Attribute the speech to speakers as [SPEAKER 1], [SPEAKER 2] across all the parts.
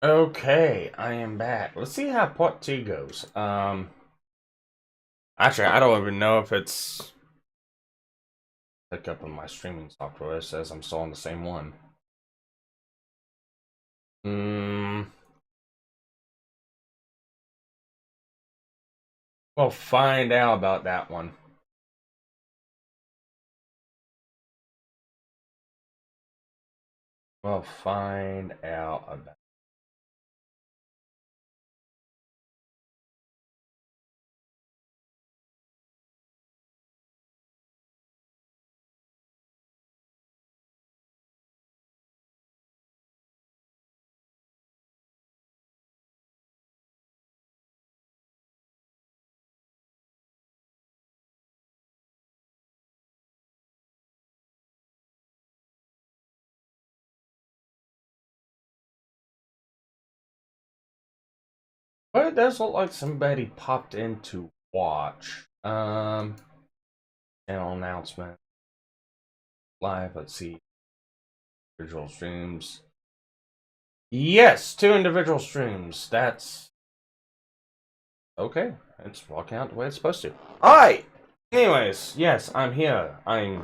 [SPEAKER 1] Okay, I am back. Let's see how part two goes. Actually, I don't even know if it's pick up on my streaming software. It says I'm still on the same one. Hmm. We'll find out about that one. We'll find out about. But it does look like somebody popped in to watch. Channel announcement live. Let's see. Visual streams. Yes, two individual streams. That's okay. It's walking out the way it's supposed to. Alright! Anyways, yes, I'm here. I'm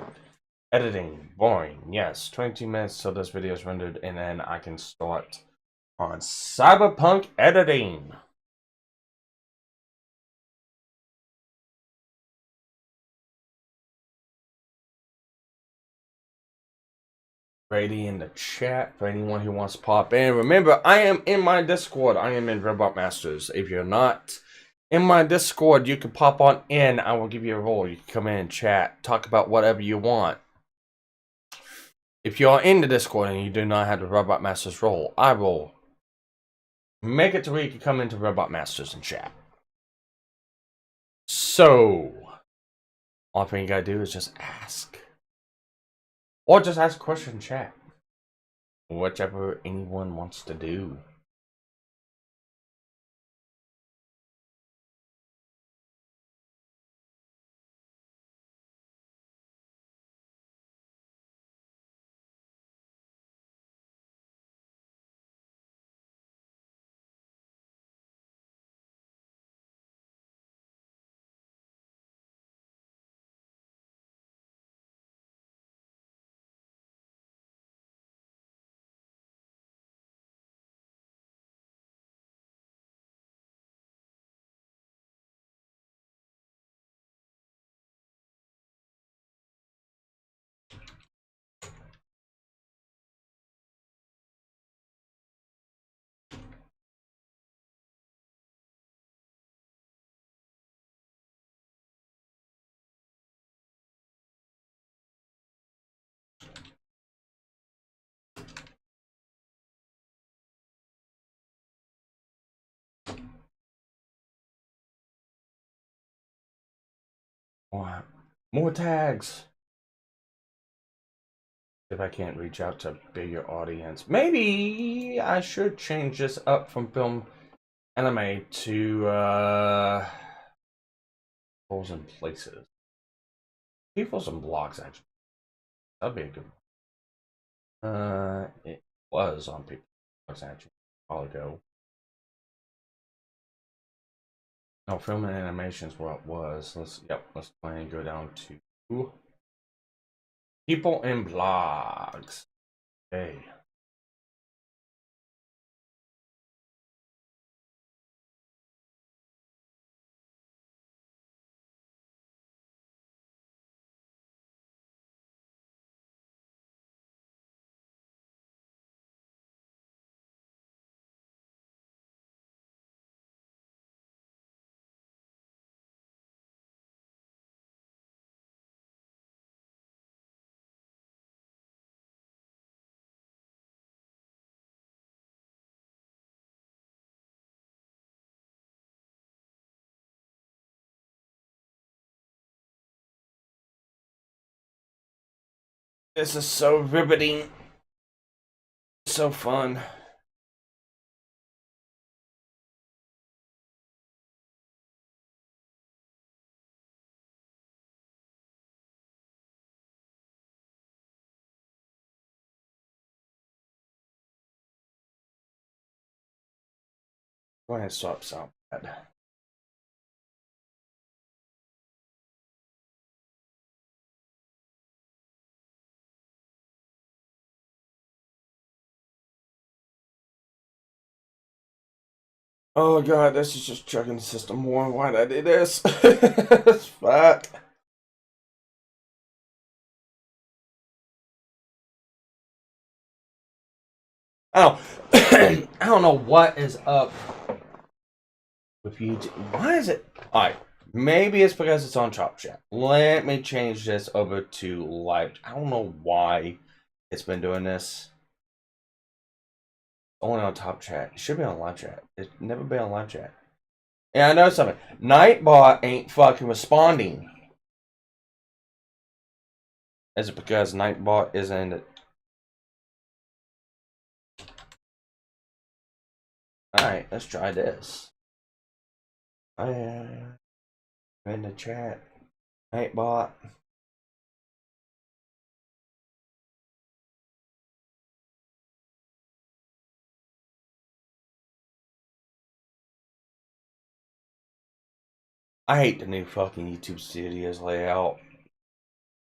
[SPEAKER 1] editing. Boring. Yes, 22 minutes till this video is rendered, and then I can start on Cyberpunk editing. Ready in the chat for anyone who wants to pop in. Remember, I am in my Discord. I am in Robot Masters. If you're not in my Discord, you can pop on in. I will give you a role. You can come in and chat, talk about whatever you want. If you are in the Discord and you do not have the Robot Masters role, I will make it to where you can come into Robot Masters and chat. So, all thing you gotta do is just ask. Or just ask a question in chat. Whichever anyone wants to do. What? More tags. If I can't reach out to a bigger audience, maybe I should change this up from film anime to Peoples and Places. Peoples and Blocks, actually. That'd be a good one. It was on Peoples and Blocks, actually, a while ago. No, film and animation is where it was. Let's go ahead and go down to People and Blogs. Okay. This is so riveting. So fun. Go ahead and swap sound pad. Oh god, this is just chugging the system more. Why'd I do this? Fuck. Oh, I don't know what is up with YouTube. Why is it? Alright, maybe it's because it's on Top Chat. Let me change this over to live. I don't know why it's been doing this. Only on Top Chat. It should be on live chat. It's never been on live chat. Yeah, I know something. Nightbot ain't fucking responding. Is it because Nightbot isn't? Alright, let's try this. I'm in the chat. Nightbot. I hate the new fucking YouTube Studios layout.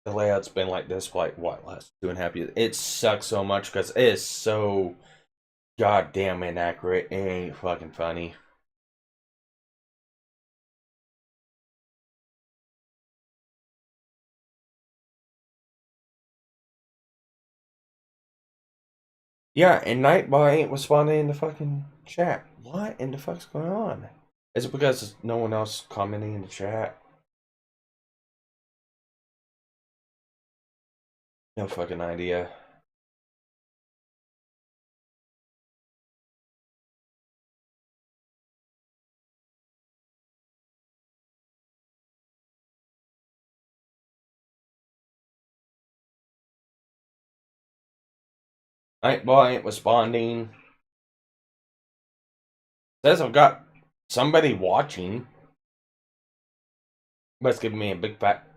[SPEAKER 1] The layout's been like this for like what, last 2.5 years. It sucks so much because it is so goddamn inaccurate. It ain't fucking funny. Yeah, and Nightbot ain't responding in the fucking chat. What in the fuck's going on? Is it because no one else commenting in the chat? No fucking idea. Nightbot ain't responding. Says I've got somebody watching. But it's giving me a big fat.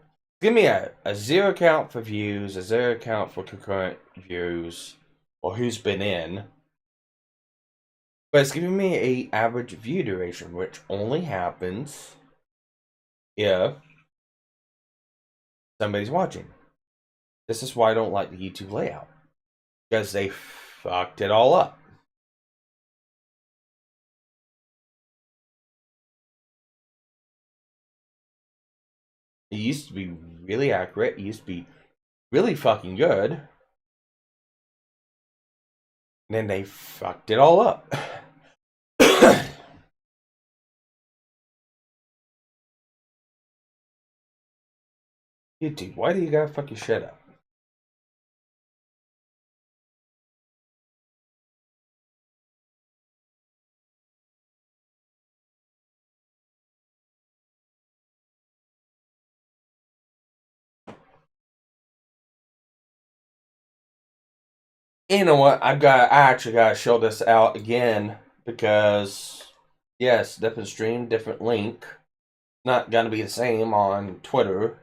[SPEAKER 1] Give me a 0 count for views, a 0 count for concurrent views, or who's been in. But it's giving me a average view duration, which only happens if somebody's watching. This is why I don't like the YouTube layout. Because they fucked it all up. It used to be really accurate. It used to be really fucking good. And then they fucked it all up. YouTube, why do you gotta fucking shut up? You know what? I actually gotta show this out again because yes, different stream, different link. Not gonna be the same on Twitter.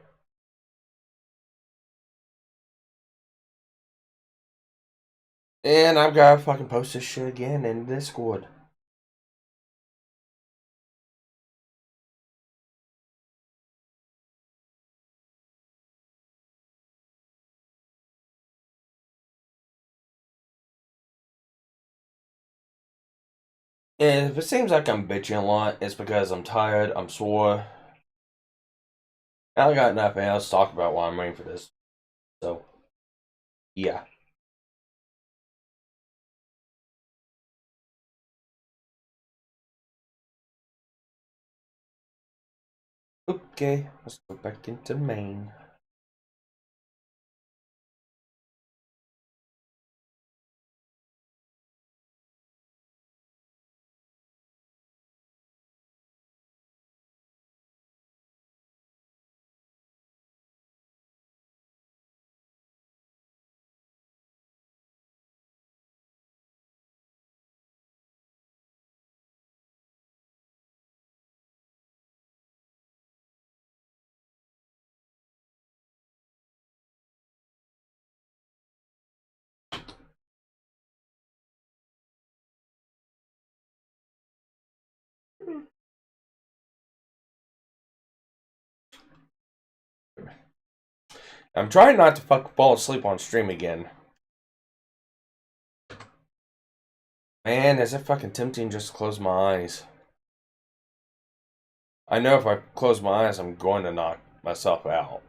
[SPEAKER 1] And I've gotta fucking post this shit again in Discord. And if it seems like I'm bitching a lot, it's because I'm tired, I'm sore. I got nothing else to talk about while I'm waiting for this. So, yeah. Okay, let's go back into main. I'm trying not to fall asleep on stream again. Man, is it fucking tempting just to close my eyes. I know if I close my eyes, I'm going to knock myself out.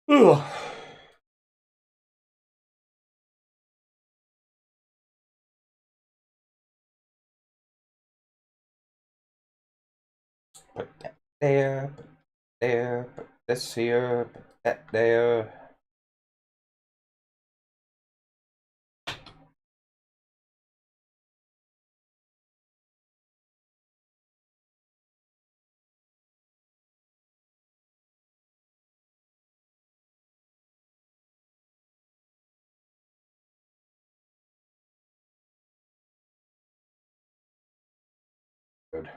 [SPEAKER 1] Ugh. Put that there, put there, put this here, put that there. Good.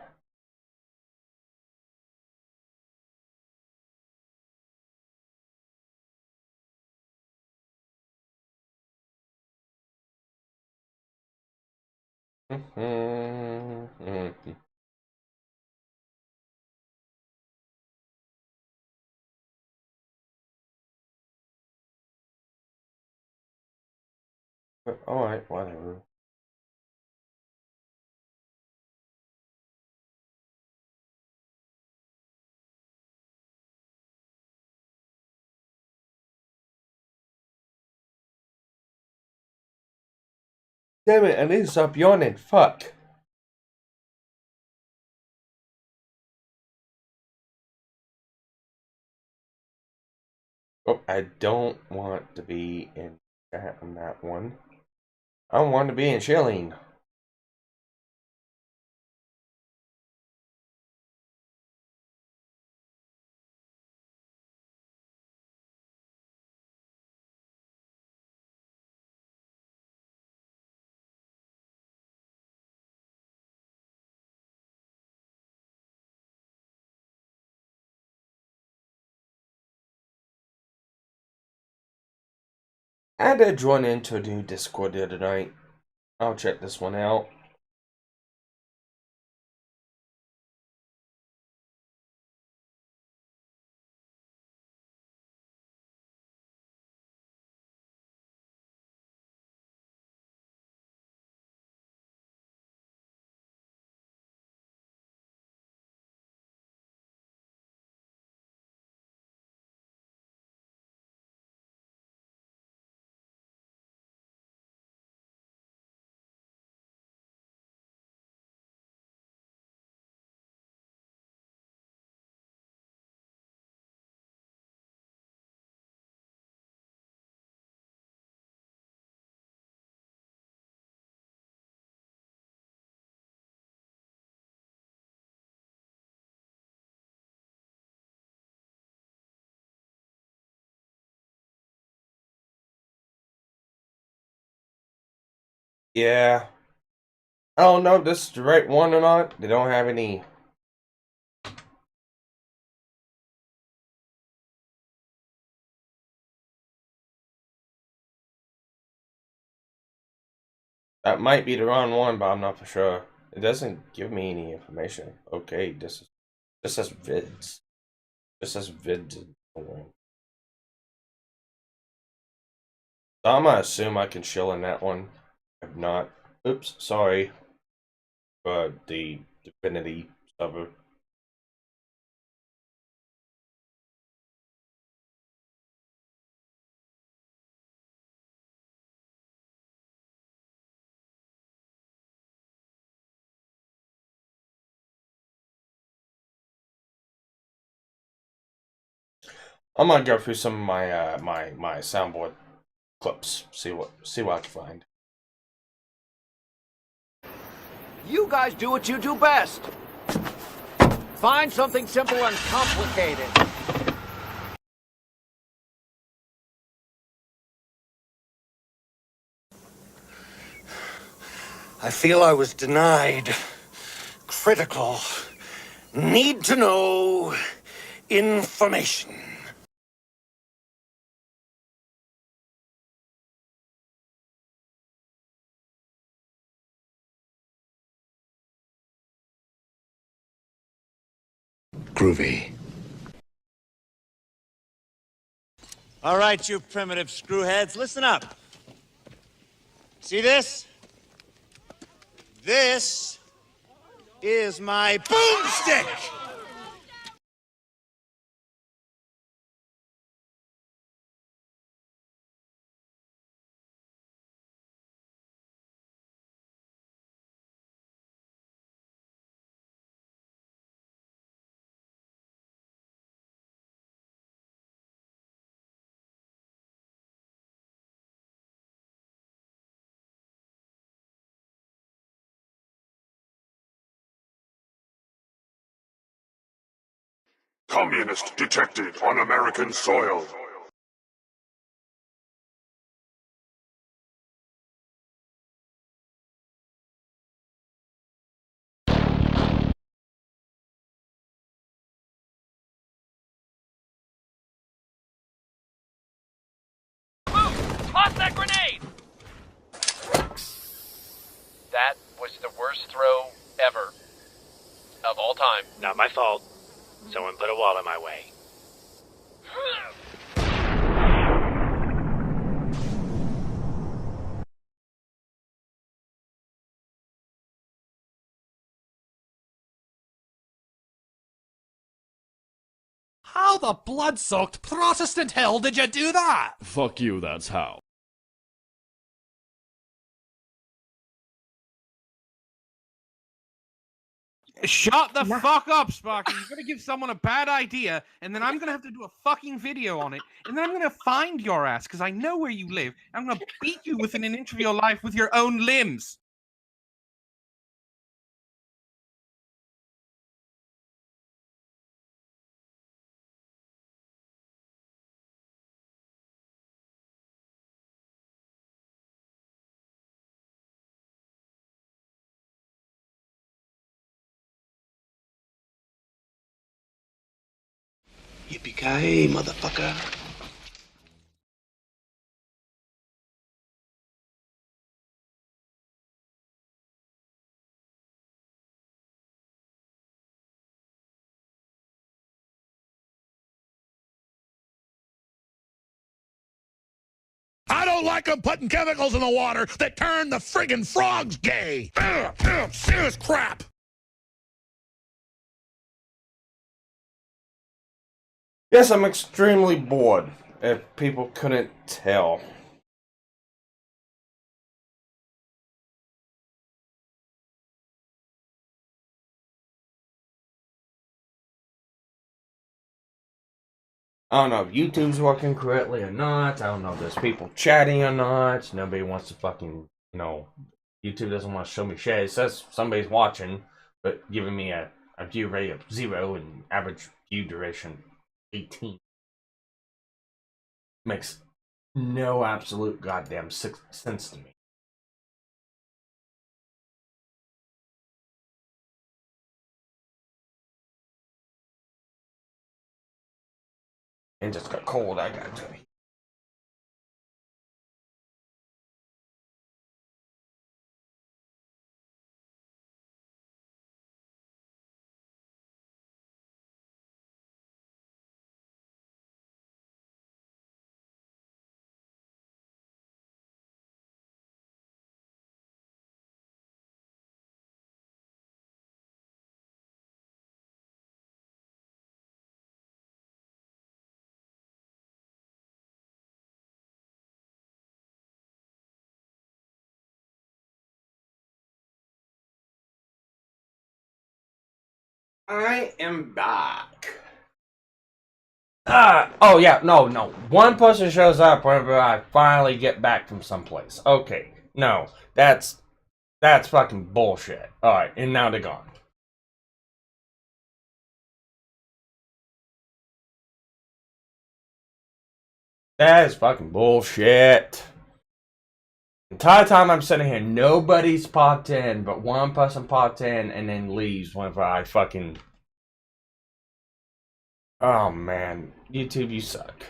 [SPEAKER 1] Alright, whatever. Damn it, I need to stop yawning. Fuck. Oh, I don't want to be in chat on that one. I want to be in chilling. I had to join into a new Discord the other night. I'll check this one out. Yeah. I don't know if this is the right one or not. They don't have any. That might be the wrong one, but I'm not for sure. It doesn't give me any information. Okay, this says vids. This says vids. So I'm gonna assume I can chill in that one. If not, oops, sorry. For the Divinity server. I'm gonna go through some of my my soundboard clips. See what I can find.
[SPEAKER 2] You guys do what you do best. Find something simple and complicated.
[SPEAKER 3] I feel I was denied critical, need-to-know information. Groovy.
[SPEAKER 4] All right, you primitive screwheads, listen up. See this? This is my boomstick!
[SPEAKER 5] Communist detected on American soil.
[SPEAKER 6] Toss that grenade! That was the worst throw ever. Of all time.
[SPEAKER 7] Not my fault. Someone put a wall in my way.
[SPEAKER 8] How the blood-soaked Protestant hell did you do that?
[SPEAKER 9] Fuck you, that's how.
[SPEAKER 8] Shut the fuck up, Sparky. You're gonna give someone a bad idea, and then I'm gonna have to do a fucking video on it, and then I'm gonna find your ass, because I know where you live, and I'm gonna beat you within an inch of your life with your own limbs.
[SPEAKER 3] Yippee-ki-yay, motherfucker.
[SPEAKER 5] I don't like them putting chemicals in the water that turn the friggin' frogs gay. Serious crap.
[SPEAKER 1] Yes, I'm extremely bored, if people couldn't tell. I don't know if YouTube's working correctly or not. I don't know if there's people chatting or not. Nobody wants to fucking, YouTube doesn't want to show me shit. It says somebody's watching, but giving me a view rate of 0 and average view duration 18. Makes no absolute goddamn sense to me. It just got cold, I got to. I am back. Oh yeah, no. One person shows up whenever I finally get back from someplace. Okay, no, that's fucking bullshit. Alright, and now they're gone. That is fucking bullshit. The entire time I'm sitting here, nobody's popped in, but one person popped in and then leaves whenever I fucking... Oh man, YouTube, you suck.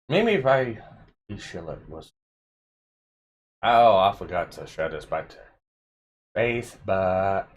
[SPEAKER 1] Maybe if I should was. Oh, I forgot to share this back to Facebook.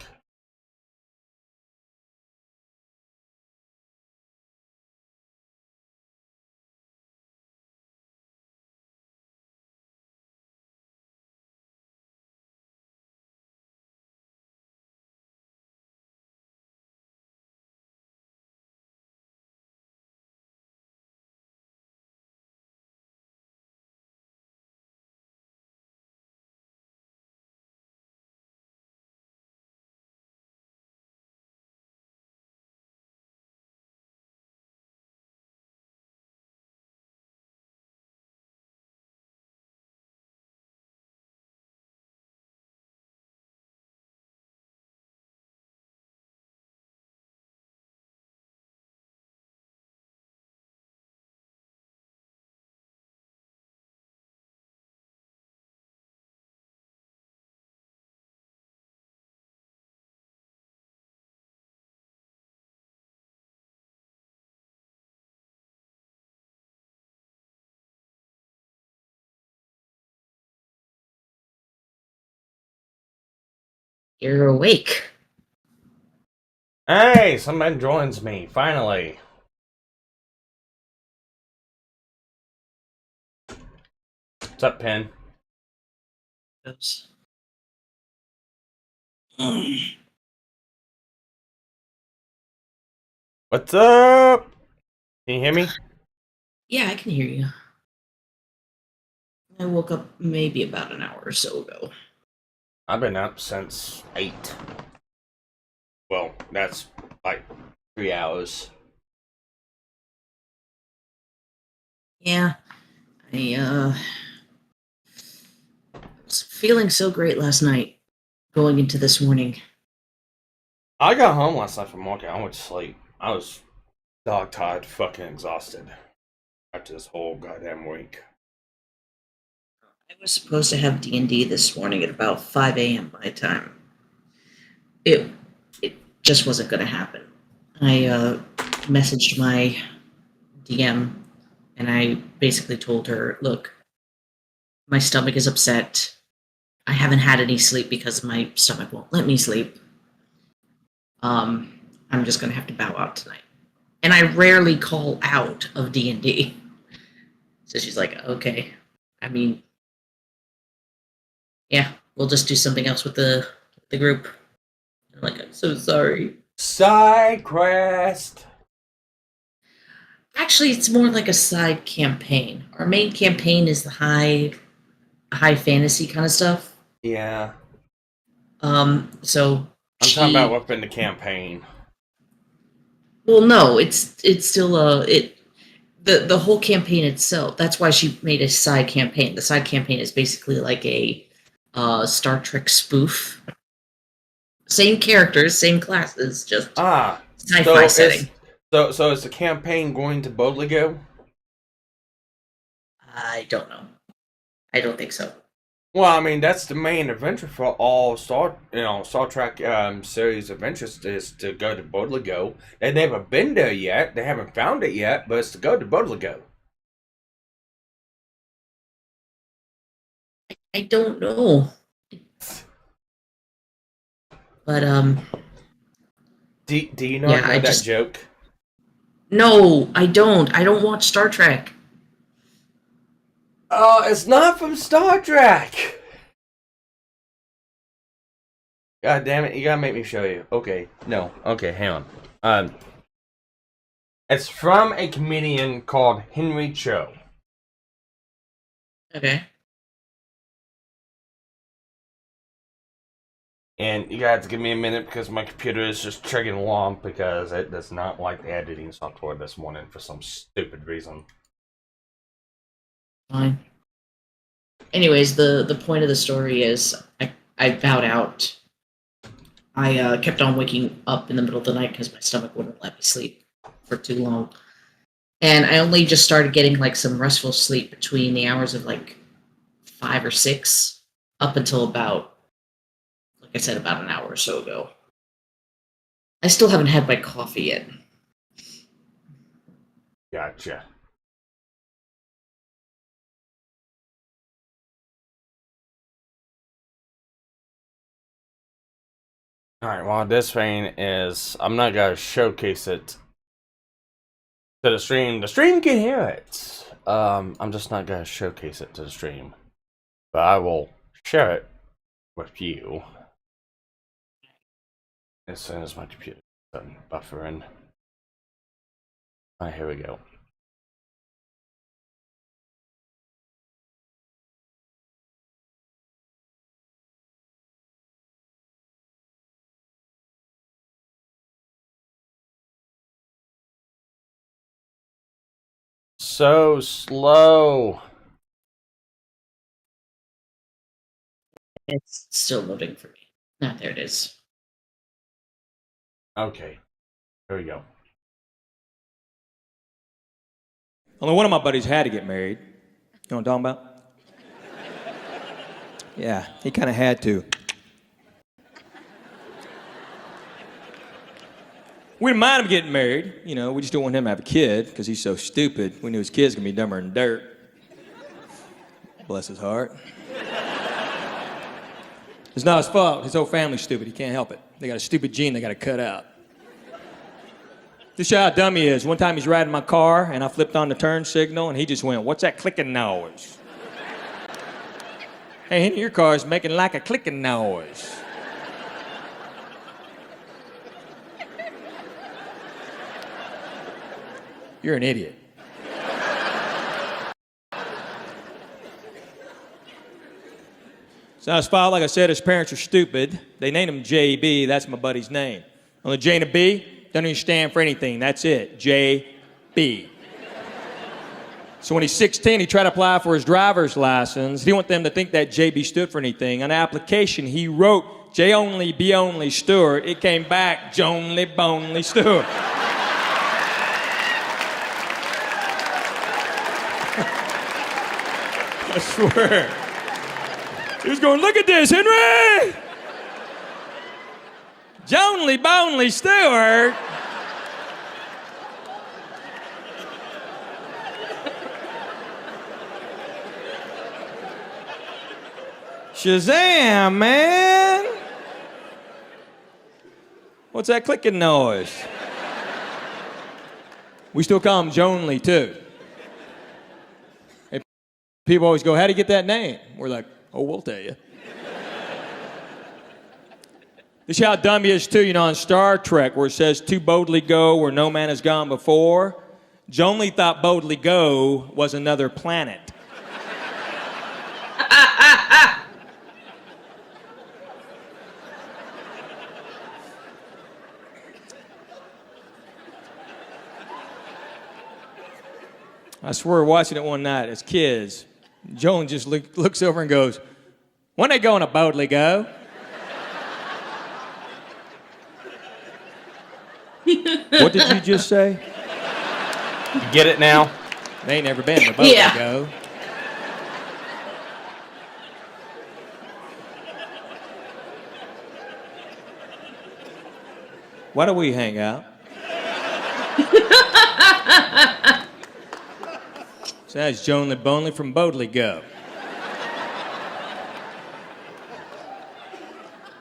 [SPEAKER 9] You're awake.
[SPEAKER 1] Hey, someone joins me, finally. What's up, Pen?
[SPEAKER 9] Oops.
[SPEAKER 1] What's up? Can you hear me?
[SPEAKER 9] Yeah, I can hear you. I woke up maybe about an hour or so ago.
[SPEAKER 1] I've been up since 8. Well, that's like 3 hours.
[SPEAKER 9] Yeah, I was feeling so great last night, going into this morning.
[SPEAKER 1] I got home last night from working. I went to sleep. I was dog-tired, fucking exhausted after this whole goddamn week.
[SPEAKER 9] I was supposed to have D&D this morning at about 5 a.m. my time. It just wasn't going to happen. I messaged my DM, and I basically told her, look, my stomach is upset. I haven't had any sleep because my stomach won't let me sleep. I'm just going to have to bow out tonight. And I rarely call out of D&D. So she's like, okay. I mean, yeah, we'll just do something else with the group. I'm like, I'm so sorry.
[SPEAKER 1] Side quest.
[SPEAKER 9] Actually, it's more like a side campaign. Our main campaign is the high fantasy kind of stuff.
[SPEAKER 1] Yeah.
[SPEAKER 9] So
[SPEAKER 1] I'm talking about within the campaign.
[SPEAKER 9] Well, no, it's still the whole campaign itself. That's why she made a side campaign. The side campaign is basically like a Star Trek spoof. Same characters, same classes, just sci-fi setting.
[SPEAKER 1] So is the campaign going to Bodligo?
[SPEAKER 9] I don't know. I don't think so.
[SPEAKER 1] Well, I mean, that's the main adventure for all Star Trek series adventures is to go to Bodligo. They've never been there yet. They haven't found it yet, but it's to go to Bodligo.
[SPEAKER 9] I don't know. But
[SPEAKER 1] Do you know that joke?
[SPEAKER 9] No, I don't. I don't watch Star Trek.
[SPEAKER 1] Oh, it's not from Star Trek. God damn it! You gotta make me show you. Okay, no. Okay, hang on. It's from a comedian called Henry Cho.
[SPEAKER 9] Okay.
[SPEAKER 1] And you guys give me a minute because my computer is just chugging along because it does not like the editing software this morning for some stupid reason.
[SPEAKER 9] Fine. Anyways, the point of the story is I bowed out. I kept on waking up in the middle of the night because my stomach wouldn't let me sleep for too long. And I only just started getting like some restful sleep between the hours of like 5 or 6 up until about, like I said, about an hour or so ago. I still haven't had my coffee yet.
[SPEAKER 1] Gotcha. Alright, well, this thing is... I'm not going to showcase it to the stream. The stream can hear it. I'm just not going to showcase it to the stream. But I will share it with you as soon as my computer is done buffering. Alright, here we go. So slow.
[SPEAKER 9] It's still loading for me. Ah, there it is.
[SPEAKER 1] Okay, here we go.
[SPEAKER 10] Only one of my buddies had to get married. You know what I'm talking about? Yeah, he kind of had to. We didn't mind him getting married. You know, we just don't want him to have a kid because he's so stupid. We knew his kid's going to be dumber than dirt. Bless his heart. It's not his fault. His whole family's stupid. He can't help it. They got a stupid gene they got to cut out. This is how dumb he is. One time he's riding my car, and I flipped on the turn signal, and he just went, "What's that clicking noise?" Hey, your car is making like a clicking noise. You're an idiot. It's not his fault. Like I said, his parents are stupid. They named him JB. That's my buddy's name. On the J and a B, doesn't even stand for anything. That's it. JB. So when he's 16, he tried to apply for his driver's license. He didn't want them to think that JB stood for anything. On the application, he wrote J only, B only, Stewart. It came back Jonely, Bonely, Stewart. I swear. He was going, "Look at this, Henry! Jonely, Bonely, Stewart." Shazam, man! What's that clicking noise? We still call him Jonely, too. Hey, people always go, "How'd he get that name?" We're like, "Oh, we'll tell you." This is how dumb he is, too, you know, on Star Trek, where it says, "To boldly go where no man has gone before." Jonely thought boldly go was another planet. I swear, watching it one night as kids, Joan just looks over and goes, "When they going to boldly go?" What did you just say?
[SPEAKER 1] You get it now?
[SPEAKER 10] They ain't never been to boldly go. Why do we hang out? So that's Joan Bonely from Boldly Go.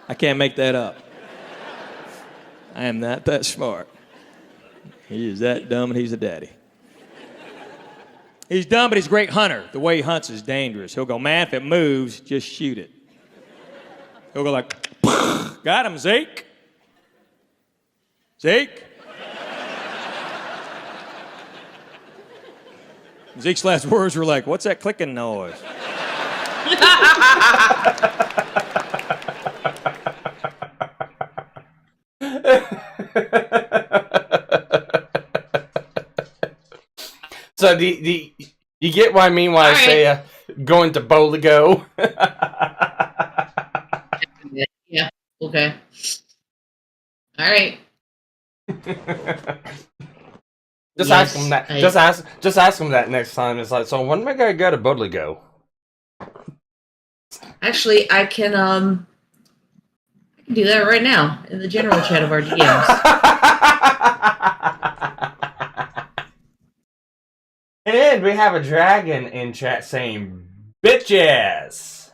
[SPEAKER 10] I can't make that up. I am not that smart. He is that dumb and he's a daddy. He's dumb, but he's a great hunter. The way he hunts is dangerous. He'll go, "Man, if it moves, just shoot it." He'll go like, "Got him, Zeke. Zeke." Zeke's last words were like, "What's that clicking noise?"
[SPEAKER 1] So you get what I mean when I say going to Boligo?
[SPEAKER 9] Yeah. Okay. All right.
[SPEAKER 1] Just ask him that. Just ask him that next time. It's like, so when am I gonna go to Boligo?
[SPEAKER 9] Actually, I can do that right now in the general chat of our DMs.
[SPEAKER 1] And we have a dragon in chat saying, bitches!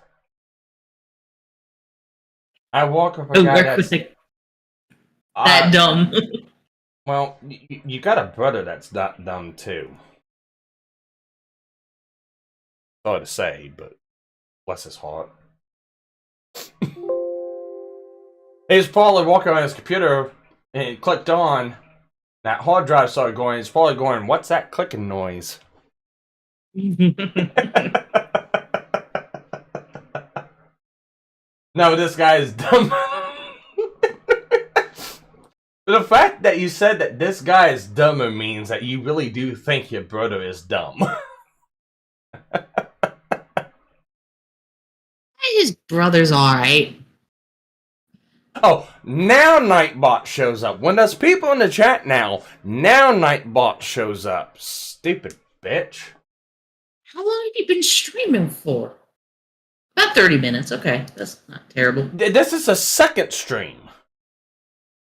[SPEAKER 1] I walk up a guy that's...
[SPEAKER 9] that dumb.
[SPEAKER 1] Well, you got a brother that's that dumb too. Sorry to say, but bless his heart. He's probably walking on his computer and he clicked on. That hard drive started going. He's probably going, what's that clicking noise? No, this guy is dumb. The fact that you said that this guy is dumber means that you really do think your brother is dumb.
[SPEAKER 9] His brother's alright.
[SPEAKER 1] Oh, now Nightbot shows up. When there's people in the chat now Nightbot shows up. Stupid bitch.
[SPEAKER 9] How long have you been streaming for? About 30 minutes. Okay, that's not terrible.
[SPEAKER 1] This is a second stream.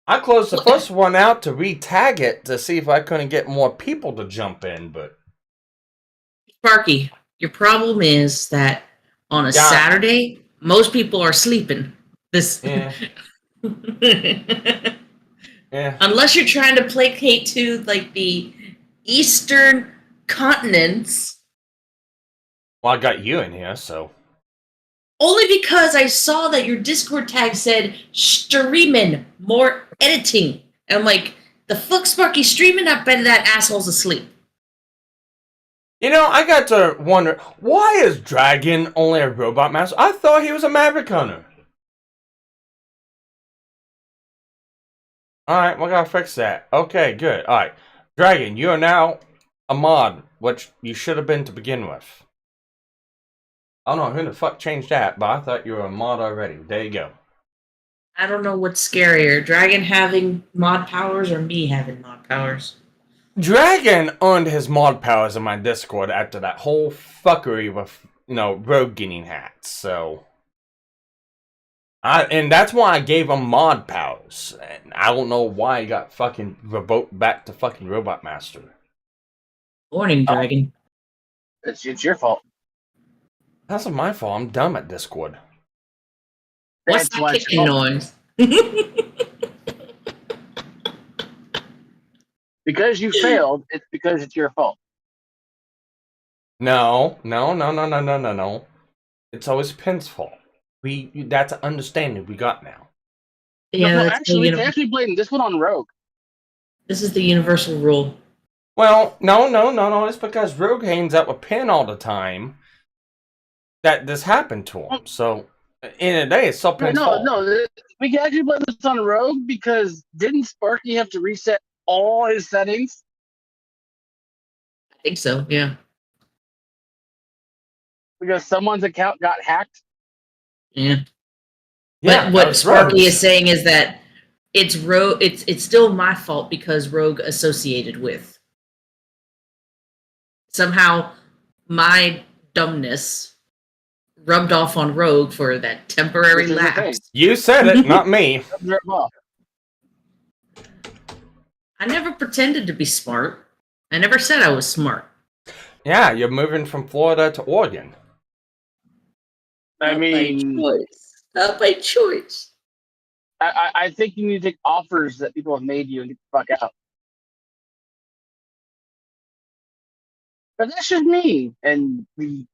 [SPEAKER 1] I closed the first one out to re-tag it to see if I couldn't get more people to jump in, but...
[SPEAKER 9] Sparky, your problem is that on a Saturday, most people are sleeping.
[SPEAKER 1] Yeah. Yeah.
[SPEAKER 9] Unless you're trying to placate to, like, the eastern continents.
[SPEAKER 1] Well, I got you in here, so...
[SPEAKER 9] Only because I saw that your Discord tag said streaming, more editing. And I'm like, the fuck Sparky streaming? I bet that asshole's asleep.
[SPEAKER 1] You know, I got to wonder, why is Dragon only a robot master? I thought he was a Maverick Hunter. Alright, we gotta fix that. Okay, good. Alright. Dragon, you are now a mod, which you should have been to begin with. I don't know who the fuck changed that, but I thought you were a mod already. There you go.
[SPEAKER 9] I don't know what's scarier, Dragon having mod powers or me having mod powers.
[SPEAKER 1] Dragon earned his mod powers in my Discord after that whole fuckery with, you know, Rogue getting hats, so... and that's why I gave him mod powers. And I don't know why he got fucking revoked back to fucking Robot Master.
[SPEAKER 9] Morning, Dragon.
[SPEAKER 11] It's your fault.
[SPEAKER 1] That's not my fault. I'm dumb at Discord.
[SPEAKER 9] What's that kicking noise?
[SPEAKER 11] Because you failed, it's because it's your fault.
[SPEAKER 1] No. It's always Penn's fault. That's an understanding we got now.
[SPEAKER 9] Yeah,
[SPEAKER 11] no, actually, they actually blamed this one on Rogue.
[SPEAKER 9] This is the universal rule.
[SPEAKER 1] Well, no. It's because Rogue hangs out with Penn all the time that this happened to him. So, in the day, it's still Penn's fault.
[SPEAKER 11] No, we can actually blame this on Rogue because didn't Sparky have to reset all his settings?
[SPEAKER 9] I think so, yeah.
[SPEAKER 11] Because someone's account got hacked?
[SPEAKER 9] Yeah.
[SPEAKER 1] Yeah,
[SPEAKER 9] what Sparky is saying is that it's Rogue. It's still my fault because Rogue associated with. Somehow, my dumbness rubbed off on Rogue for that temporary lapse.
[SPEAKER 1] You said it, not me.
[SPEAKER 9] I never pretended to be smart. I never said I was smart.
[SPEAKER 1] Yeah, you're moving from Florida to Oregon.
[SPEAKER 11] I mean,
[SPEAKER 9] not by choice.
[SPEAKER 11] I think you need to take offers that people have made you and get the fuck out. But that's just me and the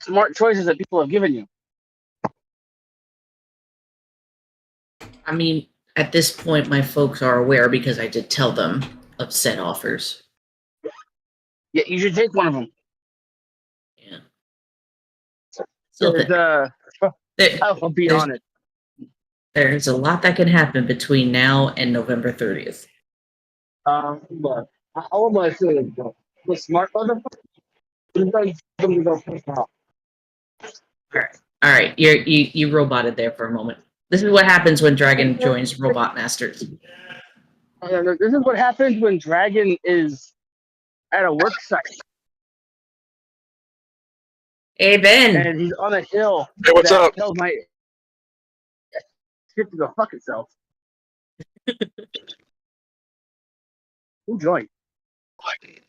[SPEAKER 11] smart choices that people have given you.
[SPEAKER 9] I mean, at this point, my folks are aware because I did tell them of said offers.
[SPEAKER 11] Yeah, you should take one of them.
[SPEAKER 9] Yeah. So
[SPEAKER 11] I'll be on it.
[SPEAKER 9] There's a lot that can happen between now and November 30th.
[SPEAKER 11] But how am I feeling? The smart motherfucker. He's gonna go piss off.
[SPEAKER 9] All right, you roboted there for a moment. This is what happens when Dragon joins Robot Masters.
[SPEAKER 11] This is what happens when Dragon is at a work site
[SPEAKER 9] Hey Ben,
[SPEAKER 11] and he's on a hill.
[SPEAKER 12] Hey, what's
[SPEAKER 11] that
[SPEAKER 12] up?
[SPEAKER 11] Tells my shit to go fuck itself. Who joined?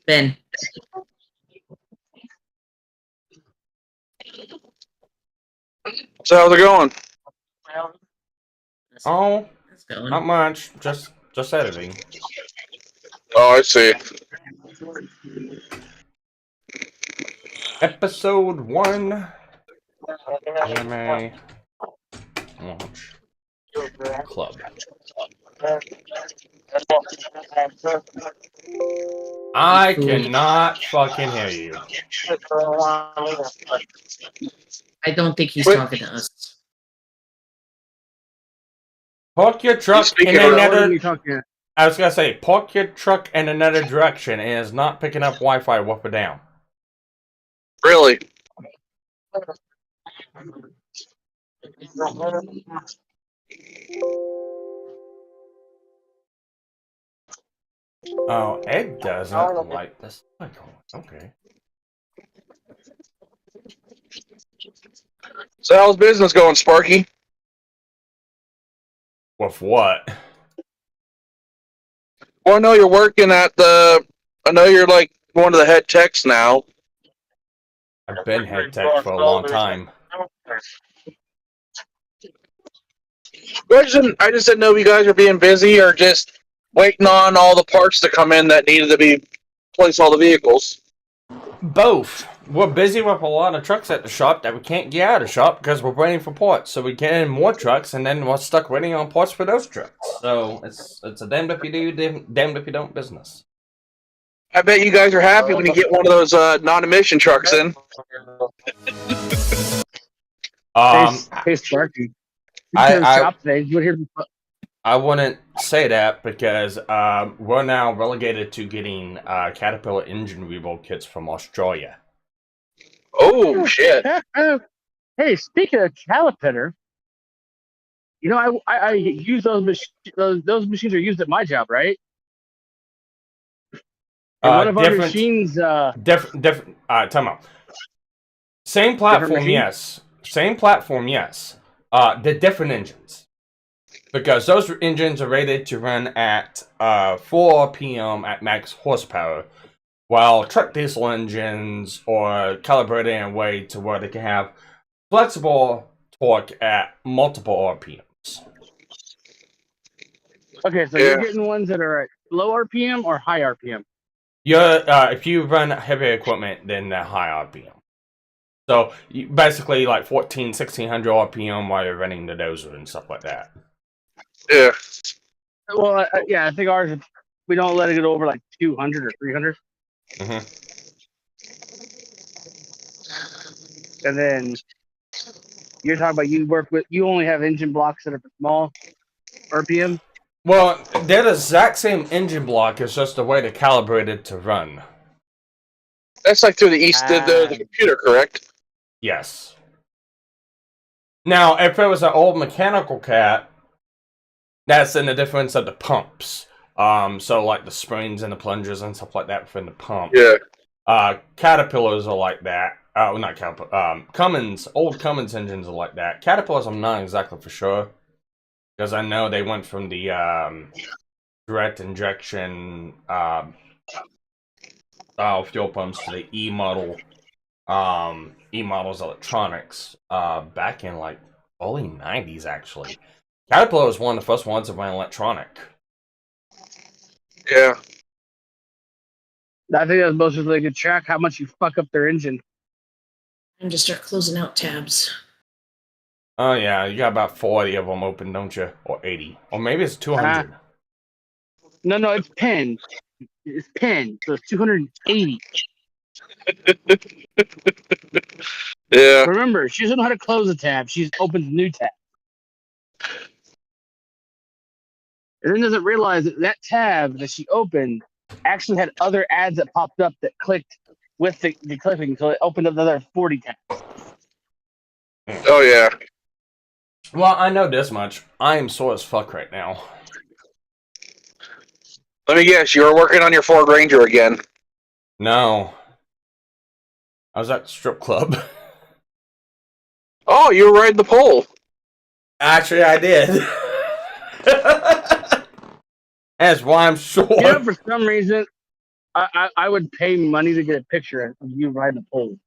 [SPEAKER 9] Ben.
[SPEAKER 12] So how's it going?
[SPEAKER 1] Oh,
[SPEAKER 9] It's going.
[SPEAKER 1] not much. Just editing.
[SPEAKER 12] Oh, I see.
[SPEAKER 1] Episode 1. Anime Launch Club. I cannot fucking hear you.
[SPEAKER 9] I don't think he's talking to us.
[SPEAKER 1] Park your truck in
[SPEAKER 11] What are
[SPEAKER 1] another.
[SPEAKER 11] you talking?
[SPEAKER 1] I was gonna say, park your truck in another direction, and it's not picking up Wi-Fi up or down.
[SPEAKER 12] Really?
[SPEAKER 1] Oh, Ed doesn't like this. Okay.
[SPEAKER 12] So how's business going, Sparky?
[SPEAKER 1] With what?
[SPEAKER 12] Well, I know you're working at the. I know you're like one of the head techs now.
[SPEAKER 1] I've been head tech for a long time.
[SPEAKER 12] I just didn't know if you guys are being busy or just waiting on all the parts to come in that needed to be place all the vehicles.
[SPEAKER 1] Both. We're busy with a lot of trucks at the shop that we can't get out of the shop because we're waiting for parts. So we get in more trucks, and then we're stuck waiting on parts for those trucks. So it's a damned if you do, damned if you don't business.
[SPEAKER 12] I bet you guys are happy when you get one of those non-emission trucks in.
[SPEAKER 11] Hey, Sparky.
[SPEAKER 1] I wouldn't say that because we're now relegated to getting Caterpillar engine rebuild kits from Australia.
[SPEAKER 12] Oh shit!
[SPEAKER 11] Hey, speaking of Caterpillar, you know I use those machines are used at my job, right? And one of our machines.
[SPEAKER 1] Different. Time out. Same platform, yes. Same platform, yes. The different engines. Because those engines are rated to run at 4 RPM at max horsepower, while truck diesel engines are calibrated in a way to where they can have flexible torque at multiple RPMs.
[SPEAKER 11] Okay, so you're getting ones that are at low RPM or high RPM?
[SPEAKER 1] If you run heavy equipment, then the high RPM. So basically like 1600 RPM while you're running the dozer and stuff like that.
[SPEAKER 12] Yeah.
[SPEAKER 11] Well, yeah, I think ours, we don't let it go over like 200 or 300.
[SPEAKER 1] Mm-hmm.
[SPEAKER 11] And then you're talking about you only have engine blocks that are small RPM?
[SPEAKER 1] Well, they're the exact same engine block, it's just the way they're calibrated to run.
[SPEAKER 12] That's like through the computer, correct?
[SPEAKER 1] Yes. Now, if it was an old mechanical cat, that's in the difference of the pumps. So like the springs and the plungers and stuff like that within the pump.
[SPEAKER 12] Yeah.
[SPEAKER 1] Caterpillars are like that. Not Caterpillar. Old Cummins engines are like that. Caterpillars, I'm not exactly for sure. Because I know they went from the direct injection style fuel pumps to the E-models electronics back in like early 90s actually. Caterpillar was one of the first ones that went electronic.
[SPEAKER 12] Yeah.
[SPEAKER 11] I think that's most really good track how much you fuck up their engine.
[SPEAKER 9] I'm just start closing out tabs.
[SPEAKER 1] Oh yeah, you got about 40 of them open, don't you? Or 80. Or maybe it's 200.
[SPEAKER 11] No, it's pinned. It's pinned, so it's 280.
[SPEAKER 12] Yeah.
[SPEAKER 11] Remember, she doesn't know how to close a tab. She opens a new tab. And then doesn't realize that tab that she opened actually had other ads that popped up that clicked with the clicking, so it opened up another 40 tabs.
[SPEAKER 12] Oh yeah.
[SPEAKER 1] Well, I know this much. I am sore as fuck right now.
[SPEAKER 12] Let me guess, you were working on your Ford Ranger again.
[SPEAKER 1] No. I was at the strip club.
[SPEAKER 12] Oh, you were riding the pole.
[SPEAKER 1] Actually, I did. That's why I'm sure.
[SPEAKER 11] You know, for some reason, I would pay money to get a picture of you riding a pole.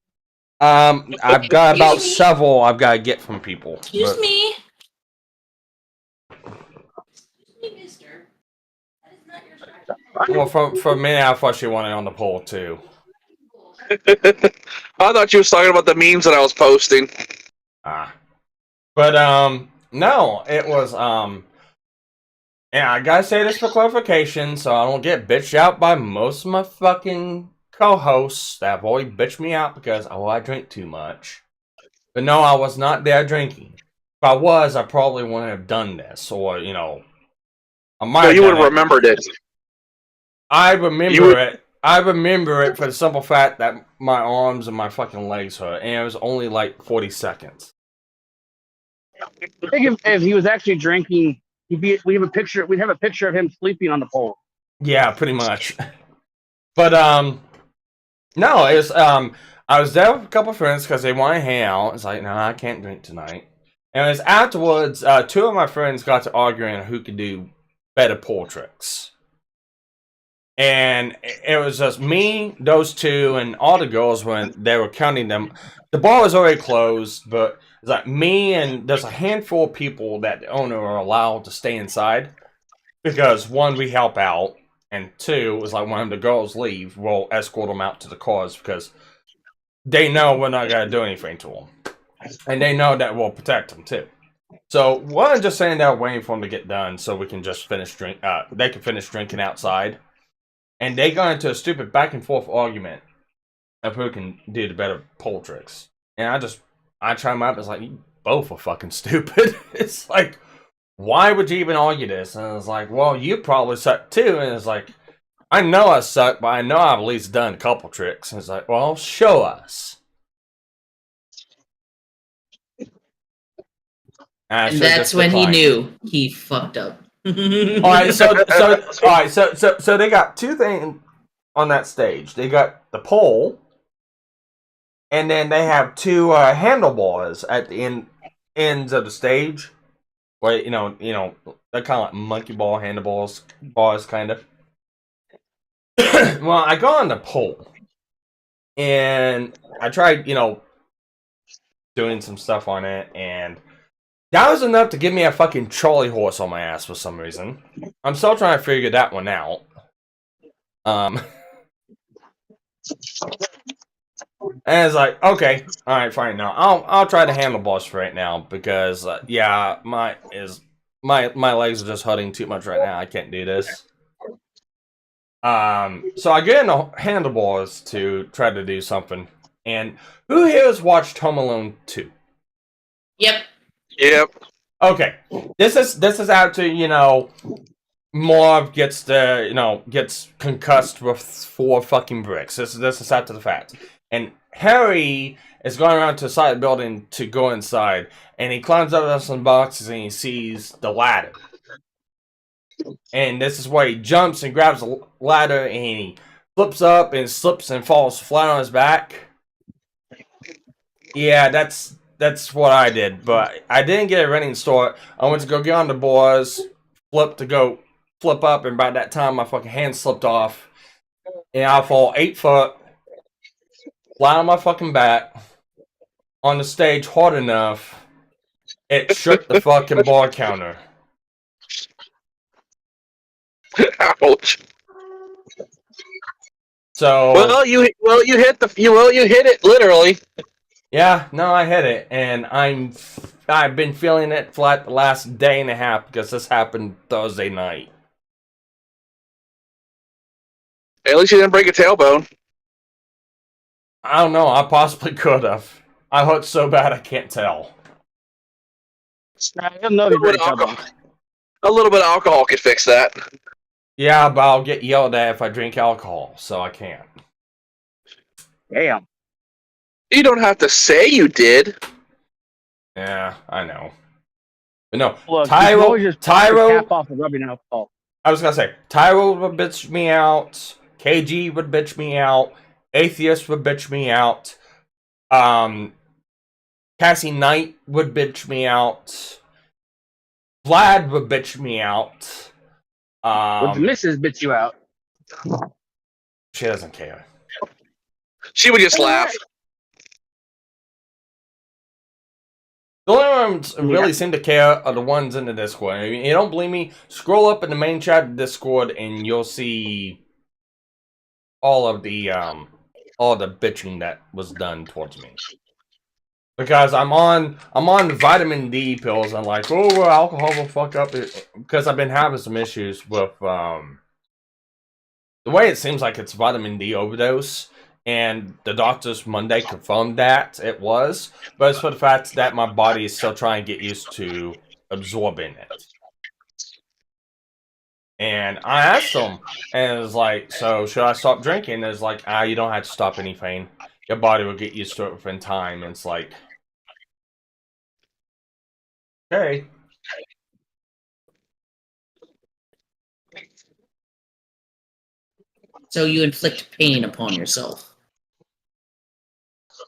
[SPEAKER 1] I've got about several I've got to get from people.
[SPEAKER 9] Excuse me. Excuse me, mister. That is not your strategy.
[SPEAKER 1] Well, for me, I thought she wanted on the pole too.
[SPEAKER 12] I thought you was talking about the memes that I was posting.
[SPEAKER 1] But no, it was yeah, I gotta say this for clarification, so I don't get bitched out by most of my fucking co-hosts that have always bitched me out because I drink too much. But no, I was not there drinking. If I was, I probably wouldn't have done this, or I might.
[SPEAKER 12] So
[SPEAKER 1] have
[SPEAKER 12] you
[SPEAKER 1] done
[SPEAKER 12] would have remembered it.
[SPEAKER 1] I remember it. I remember it for the simple fact that my arms and my fucking legs hurt, and it was only like 40 seconds.
[SPEAKER 11] I think if he was actually drinking, we'd have a picture of him sleeping on the pole.
[SPEAKER 1] Yeah, pretty much. But no, it's I was there with a couple of friends because they want to hang out. It's like, no, I can't drink tonight. And it was afterwards, two of my friends got to arguing who could do better pole tricks. And it was just me, those two, and all the girls when they were counting them. The bar was already closed, but it's like me and there's a handful of people that the owner are allowed to stay inside. Because one, we help out, and two, it was like when the girls leave, we'll escort them out to the cars because they know we're not going to do anything to them. And they know that we'll protect them too. So we're just saying that waiting for them to get done so we can just finish they can finish drinking outside. And they got into a stupid back and forth argument of who can do the better pole tricks. And I try them up. It's like, you both are fucking stupid. It's like, why would you even argue this? And it's like, well, you probably suck too. And it's like, I know I suck, but I know I've at least done a couple tricks. And it's like, well, show us.
[SPEAKER 9] And that's when he knew he fucked up.
[SPEAKER 1] All right, so they got two things on that stage. They got the pole, and then they have two handlebars at the ends of the stage. Where you know, they're kind of like monkey ball handlebars, bars kind of. Well, I got on the pole, and I tried, doing some stuff on it, and that was enough to give me a fucking Charlie horse on my ass for some reason. I'm still trying to figure that one out. And it's like, okay, all right, fine. Now I'll try the handlebars for right now because yeah, my legs are just hurting too much right now. I can't do this. So I get in the handlebars to try to do something. And who here has watched Home Alone 2?
[SPEAKER 9] Yep.
[SPEAKER 12] Yep.
[SPEAKER 1] Okay. This is after, Marv gets concussed with 4 fucking bricks. This is after the fact. And Harry is going around to the side of the building to go inside. And he climbs up some boxes and he sees the ladder. And this is where he jumps and grabs the ladder and he flips up and slips and falls flat on his back. Yeah, that's what I did, but I didn't get a running start. I went to go get on the boards, flip up, and by that time my fucking hand slipped off, and I fall 8 foot, flat on my fucking back, on the stage hard enough, it shook the fucking bar counter.
[SPEAKER 12] Ouch.
[SPEAKER 1] So
[SPEAKER 12] you hit it literally.
[SPEAKER 1] Yeah, no, I hit it, and I've been feeling it for like the last day and a half because this happened Thursday night.
[SPEAKER 12] At least you didn't break a tailbone.
[SPEAKER 1] I don't know. I possibly could have. I hurt so bad I can't tell.
[SPEAKER 12] A little bit of alcohol could fix that.
[SPEAKER 1] Yeah, but I'll get yelled at if I drink alcohol, so I can't.
[SPEAKER 11] Damn.
[SPEAKER 12] You don't have to say you did.
[SPEAKER 1] Yeah, I know. But no,
[SPEAKER 11] Look, you can always just pop the
[SPEAKER 1] Tyro.
[SPEAKER 11] cap off of rubbing alcohol.
[SPEAKER 1] I was gonna say, Tyro would bitch me out. KG would bitch me out. Atheist would bitch me out. Cassie Knight would bitch me out. Vlad would bitch me out.
[SPEAKER 11] Would the missus bitch you out?
[SPEAKER 1] She doesn't care.
[SPEAKER 12] She would just laugh.
[SPEAKER 1] The only ones who really seem to care are the ones in the Discord. I mean, you don't believe me? Scroll up in the main chat of Discord and you'll see all the bitching that was done towards me. Because I'm on vitamin D pills and like, oh, well, alcohol will fuck up it, because I've been having some issues with the way it seems like it's vitamin D overdose. And the doctors Monday confirmed that it was, but it's for the fact that my body is still trying to get used to absorbing it. And I asked them, and it was like, so should I stop drinking? And it's like, you don't have to stop anything. Your body will get used to it within time. And it's like, okay.
[SPEAKER 9] So you inflict pain upon yourself.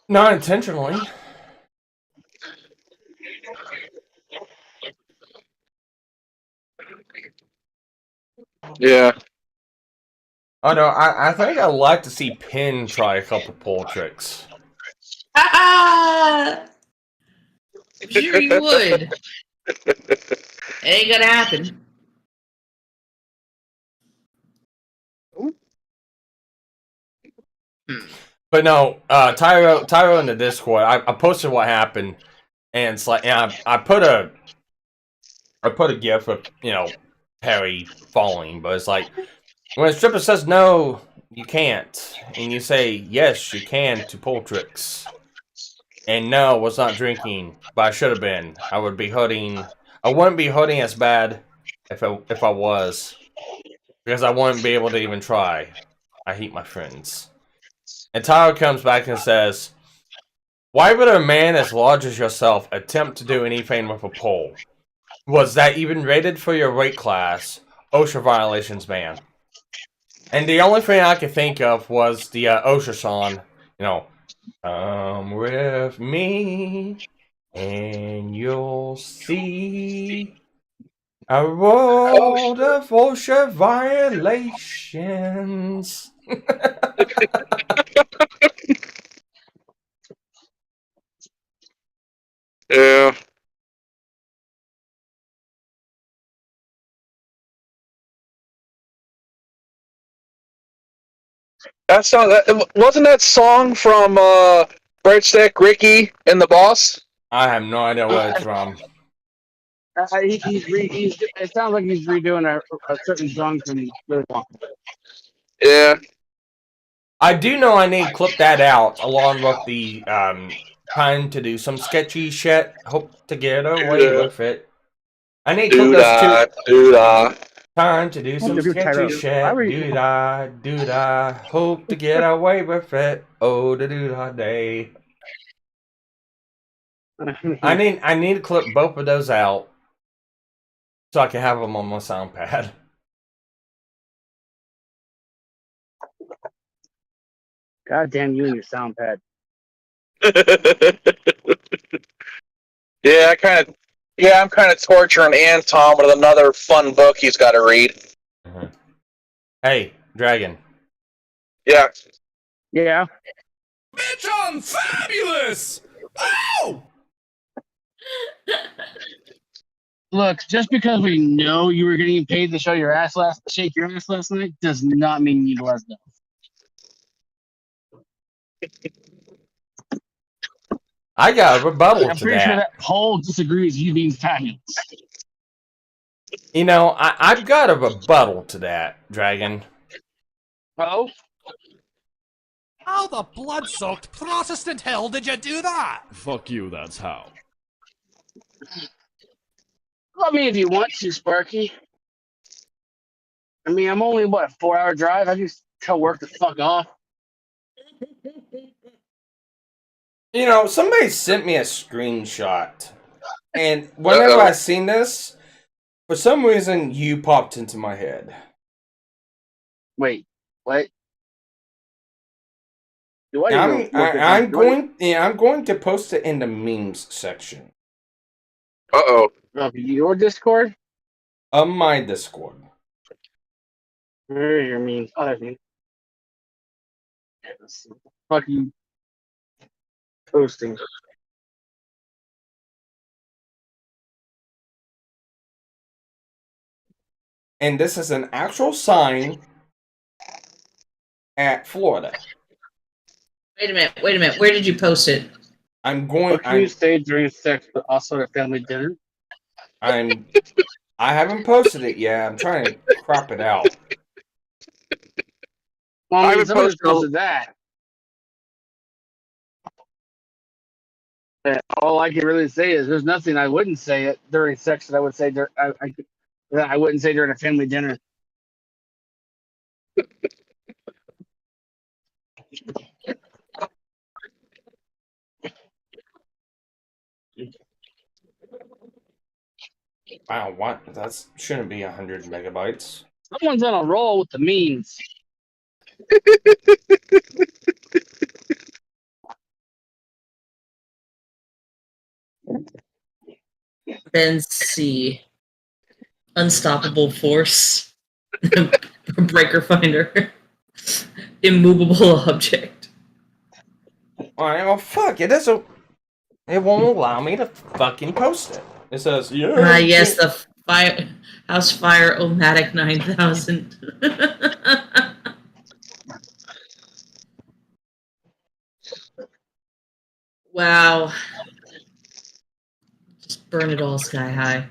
[SPEAKER 1] Not intentionally.
[SPEAKER 12] Yeah.
[SPEAKER 1] Oh no, I think I'd like to see Pin try a couple pull tricks.
[SPEAKER 9] I'm sure you would. Ain't gonna happen.
[SPEAKER 1] But no, Tyro in the Discord, I posted what happened, and it's like, yeah, I put a gif of, Perry falling, but it's like, when a stripper says no, you can't, and you say yes, you can to pull tricks, and no, was not drinking, but I should have been. I wouldn't be hurting as bad if I was, because I wouldn't be able to even try. I hate my friends. And Tyler comes back and says, why would a man as large as yourself attempt to do anything with a pole? Was that even rated for your weight class? OSHA violations, man. And the only thing I could think of was the OSHA song, come with me and you'll see a world of OSHA violations.
[SPEAKER 12] Yeah. That song, wasn't that song from Breadstick Ricky and the Boss?
[SPEAKER 1] I have no idea what it's from.
[SPEAKER 11] It sounds like he's redoing a certain song from Willy Wonka.
[SPEAKER 12] Yeah.
[SPEAKER 1] I do know I need to clip that out along with the time to do some sketchy shit. Hope to get away with it. I need to clip those two. Time to do some sketchy shit. Do-da. Hope to get away with it. Oh, the do-da day. I need to clip both of those out so I can have them on my sound pad.
[SPEAKER 11] God damn you and your sound pad.
[SPEAKER 12] I'm kind of torturing Anton with another fun book he's got to read.
[SPEAKER 1] Mm-hmm. Hey, Dragon.
[SPEAKER 12] Yeah.
[SPEAKER 11] Yeah.
[SPEAKER 5] Bitch, I'm fabulous! Ow!
[SPEAKER 11] Look, just because we know you were getting paid to shake your ass last night does not mean you let us know.
[SPEAKER 1] I got a rebuttal
[SPEAKER 11] I'm
[SPEAKER 1] to
[SPEAKER 11] pretty
[SPEAKER 1] that.
[SPEAKER 11] sure that poll disagrees with you being fabulous.
[SPEAKER 1] I've got a rebuttal to that, Dragon.
[SPEAKER 11] Oh?
[SPEAKER 2] How the blood-soaked Protestant hell did you do that?
[SPEAKER 13] Fuck you, that's how.
[SPEAKER 11] Love me if you want to, Sparky. I mean, I'm only what, a 4-hour drive. I just tell work to fuck off.
[SPEAKER 1] You know, somebody sent me a screenshot, and whenever I seen this, for some reason you popped into my head.
[SPEAKER 11] Wait, what? Do I
[SPEAKER 1] I'm going to post it in the memes section.
[SPEAKER 11] Of your Discord?
[SPEAKER 1] Of my Discord.
[SPEAKER 11] Where are your memes? Oh, there's memes. Fucking posting.
[SPEAKER 1] And this is an actual sign at Florida.
[SPEAKER 9] Wait a minute. Where did you post it?
[SPEAKER 11] What can you say during sex, but also at family dinner?
[SPEAKER 1] I haven't posted it yet. I'm trying to crop it out.
[SPEAKER 11] Well, I mean, somebody posted that. All I can really say is there's nothing I wouldn't say it during sex that I would say that I wouldn't say during a family dinner.
[SPEAKER 1] Wow, what? That shouldn't be 100 megabytes.
[SPEAKER 11] Someone's on a roll with the memes.
[SPEAKER 9] Then see. Unstoppable force. Breaker finder. Immovable object.
[SPEAKER 1] Alright, well, fuck, it doesn't. It won't allow me to fucking post it. It says, yeah.
[SPEAKER 9] Yes, the House Fire Omatic 9000. Wow. Just burn it all sky high.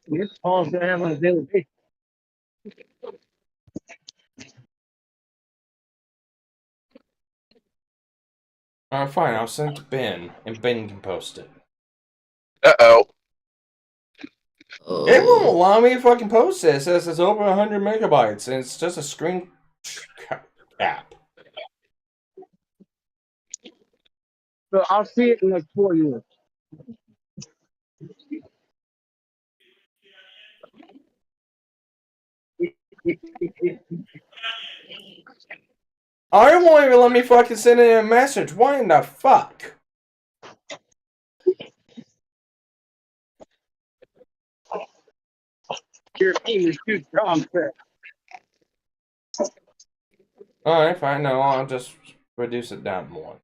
[SPEAKER 11] Your calls that I have on a daily basis.
[SPEAKER 1] Alright, fine, I'll send it to Ben, and Ben can post it.
[SPEAKER 12] Uh-oh.
[SPEAKER 1] It won't allow me to fucking post it. It says it's over 100 megabytes, and it's just a screen cap.
[SPEAKER 11] So I'll see it in like 4 years.
[SPEAKER 1] I won't even let me fucking send in a message. Why in the fuck?
[SPEAKER 11] Your team is too strong, sir.
[SPEAKER 1] Alright, fine. No, I'll just reduce it down more.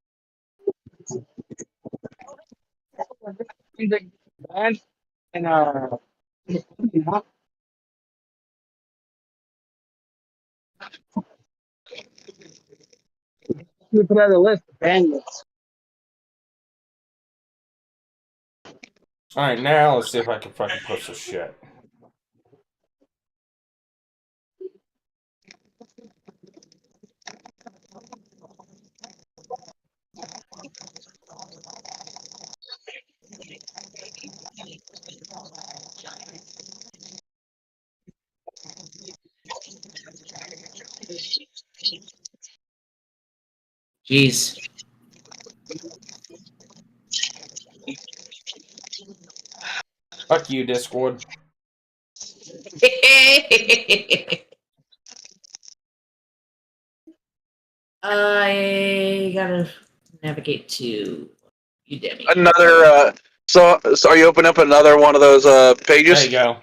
[SPEAKER 11] And you put out a list of bandits.
[SPEAKER 1] Alright, now let's see if I can fucking post this shit.
[SPEAKER 9] Jeez.
[SPEAKER 1] Fuck you, Discord.
[SPEAKER 9] I gotta navigate to Udemy.
[SPEAKER 12] Another, so are you opening up another one of those pages?
[SPEAKER 1] There you go.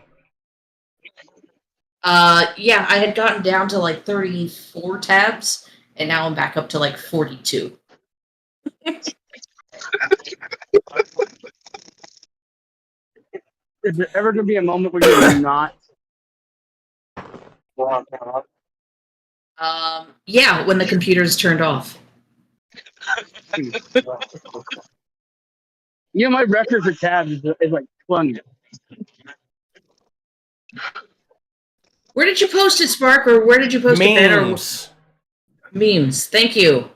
[SPEAKER 9] Yeah, I had gotten down to like 34 tabs, and now I'm back up to like 42.
[SPEAKER 11] Is there ever going to be a moment where you're not?
[SPEAKER 9] Yeah, when the computer's turned off.
[SPEAKER 11] You know, my record for tabs is like 20.
[SPEAKER 9] Where did you post it, Spark, or where did you post it, Ben?
[SPEAKER 1] Memes.
[SPEAKER 9] Memes. Thank you.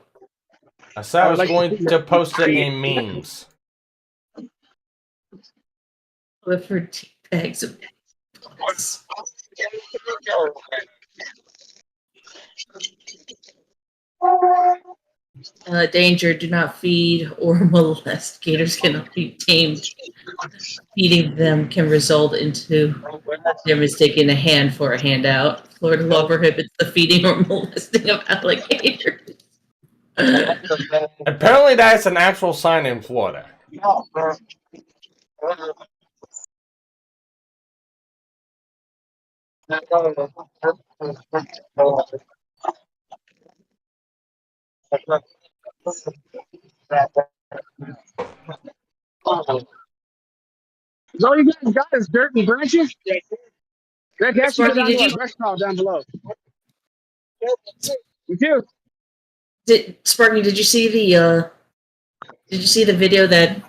[SPEAKER 1] I said I was going to post it in memes.
[SPEAKER 9] Clifford bags of bullets. Danger, do not feed or molest. Gators cannot be tamed. Feeding them can result into them mistaking a hand for a handout. Florida law prohibits the feeding or molesting of alligators.
[SPEAKER 1] Apparently, that's an actual sign in Florida.
[SPEAKER 11] Is all you guys got is dirt and branches? They can actually go
[SPEAKER 9] Sparky,
[SPEAKER 11] down
[SPEAKER 9] did
[SPEAKER 11] to our
[SPEAKER 9] you
[SPEAKER 11] brush pile down below. You too.
[SPEAKER 9] Sparky, did you see the video that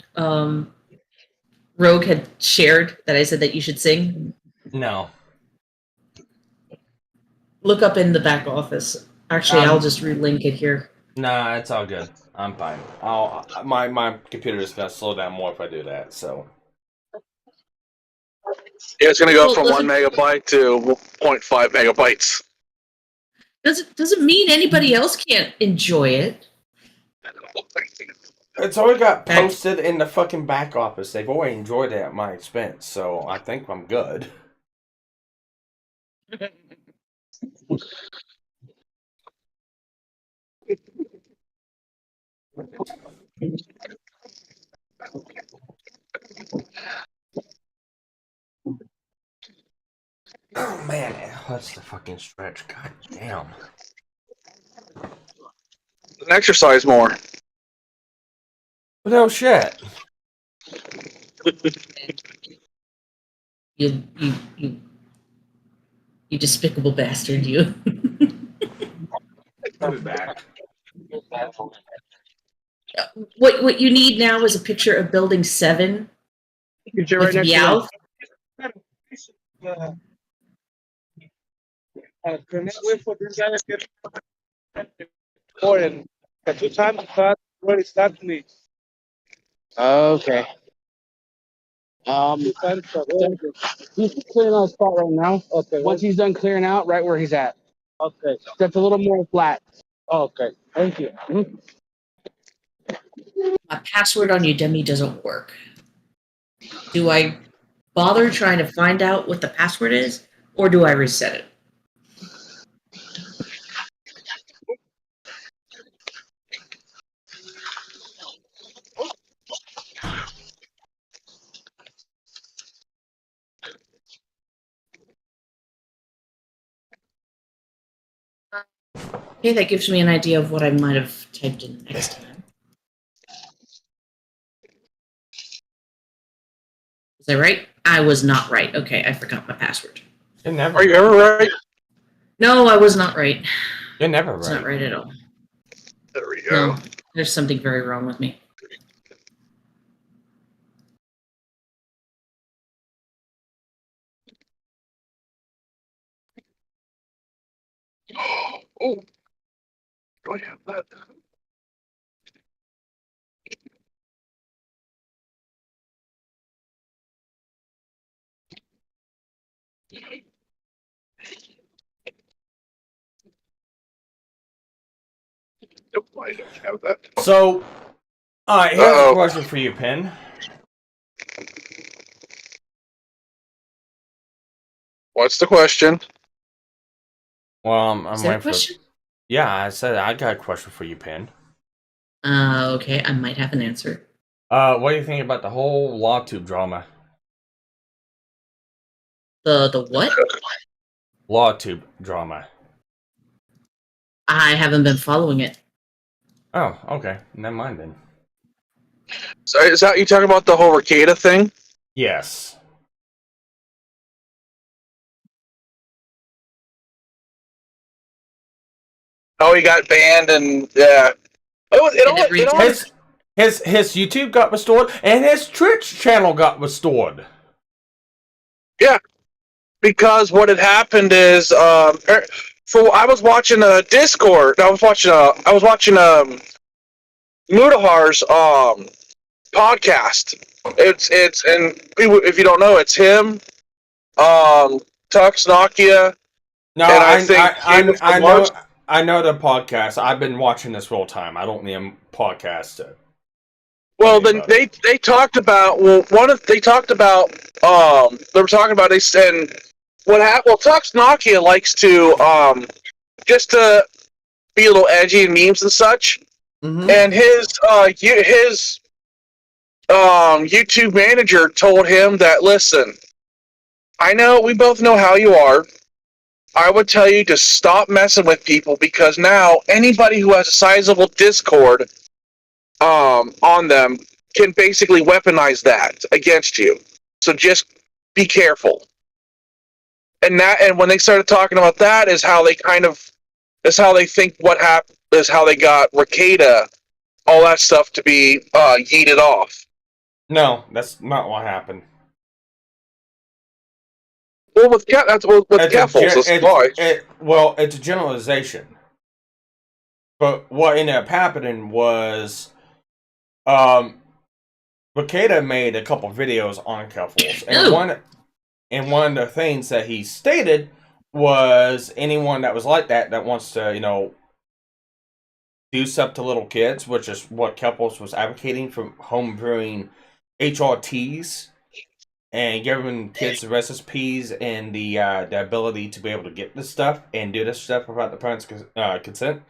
[SPEAKER 9] Rogue had shared that I said that you should sing?
[SPEAKER 1] No.
[SPEAKER 9] Look up in the back office. Actually, I'll just relink it here.
[SPEAKER 1] Nah, it's all good. I'm fine. My computer is gonna slow down more if I do that. So.
[SPEAKER 12] Yeah, it's going to go
[SPEAKER 9] Well,
[SPEAKER 12] from 1 megabyte to 0.5 megabytes.
[SPEAKER 9] Doesn't mean anybody else can't enjoy it.
[SPEAKER 1] It's already got posted in the fucking back office. They've already enjoyed it at my expense, so I think I'm good. Oh man, what's the fucking stretch? God damn.
[SPEAKER 12] And exercise more.
[SPEAKER 1] No shit.
[SPEAKER 9] You despicable bastard, you.
[SPEAKER 1] I'll be back.
[SPEAKER 9] What you need now is a picture of Building 7 with
[SPEAKER 11] right next to
[SPEAKER 9] Meowth.
[SPEAKER 13] Connect with for this guy get important. The 2 times fast really start me.
[SPEAKER 11] Okay. He's clearing out a spot right now. Okay. Once he's done clearing out, right where he's at.
[SPEAKER 13] Okay.
[SPEAKER 11] That's a little more flat.
[SPEAKER 13] Okay. Thank you.
[SPEAKER 9] My password on Udemy doesn't work. Do I bother trying to find out what the password is, or do I reset it? Okay, that gives me an idea of what I might have typed in next time. Was I right? I was not right. Okay, I forgot my password.
[SPEAKER 1] You're never.
[SPEAKER 12] Are you ever right?
[SPEAKER 9] No, I was not right.
[SPEAKER 1] You're never right.
[SPEAKER 9] It's not right at all.
[SPEAKER 12] There we go.
[SPEAKER 9] No, there's something very wrong with me.
[SPEAKER 12] Oh, do I have that? Nope, I don't have that.
[SPEAKER 1] So, alright, here's a question for you, Pin.
[SPEAKER 12] What's the question?
[SPEAKER 1] Well, I'm
[SPEAKER 9] Is that a
[SPEAKER 1] waiting for.
[SPEAKER 9] question?
[SPEAKER 1] Yeah, I said I got a question for you, Pin.
[SPEAKER 9] Okay, I might have an answer.
[SPEAKER 1] What do you think about the whole LawTube drama?
[SPEAKER 9] The what?
[SPEAKER 1] LawTube drama.
[SPEAKER 9] I haven't been following it.
[SPEAKER 1] Oh, okay. Never mind then.
[SPEAKER 12] So is that you talking about the whole Ricada thing?
[SPEAKER 1] Yes.
[SPEAKER 12] Oh, he got banned and yeah.
[SPEAKER 1] His YouTube got restored and his Twitch channel got restored.
[SPEAKER 12] Yeah, because what had happened is, I was watching a Discord. I was watching Mudahar's podcast It's and people, if you don't know, it's him, Tux Nokia,
[SPEAKER 1] No,
[SPEAKER 12] and I think
[SPEAKER 1] I know the podcast. I've been watching this whole time. I don't need a podcast to.
[SPEAKER 12] Well, then they talked about they talked about they were talking about, they said what happened. Well, Tux Nokia likes to just to be a little edgy in memes and such, and his YouTube manager told him that, listen, I know we both know how you are. I would tell you to stop messing with people, because now anybody who has a sizable Discord on them can basically weaponize that against you. So just be careful. And when they started talking about that is how they think what happened is how they got Ricada, all that stuff to be yeeted off.
[SPEAKER 1] No, that's not what happened.
[SPEAKER 12] Well, with Keffels, that's why.
[SPEAKER 1] Well, it's a generalization. But what ended up happening was, Ricada made a couple videos on Keffels, and one of the things that he stated was anyone that was like that wants to, do stuff to little kids, which is what Keffels was advocating for homebrewing HRTs. And giving kids the recipes and the ability to be able to get this stuff and do this stuff without the parents' consent.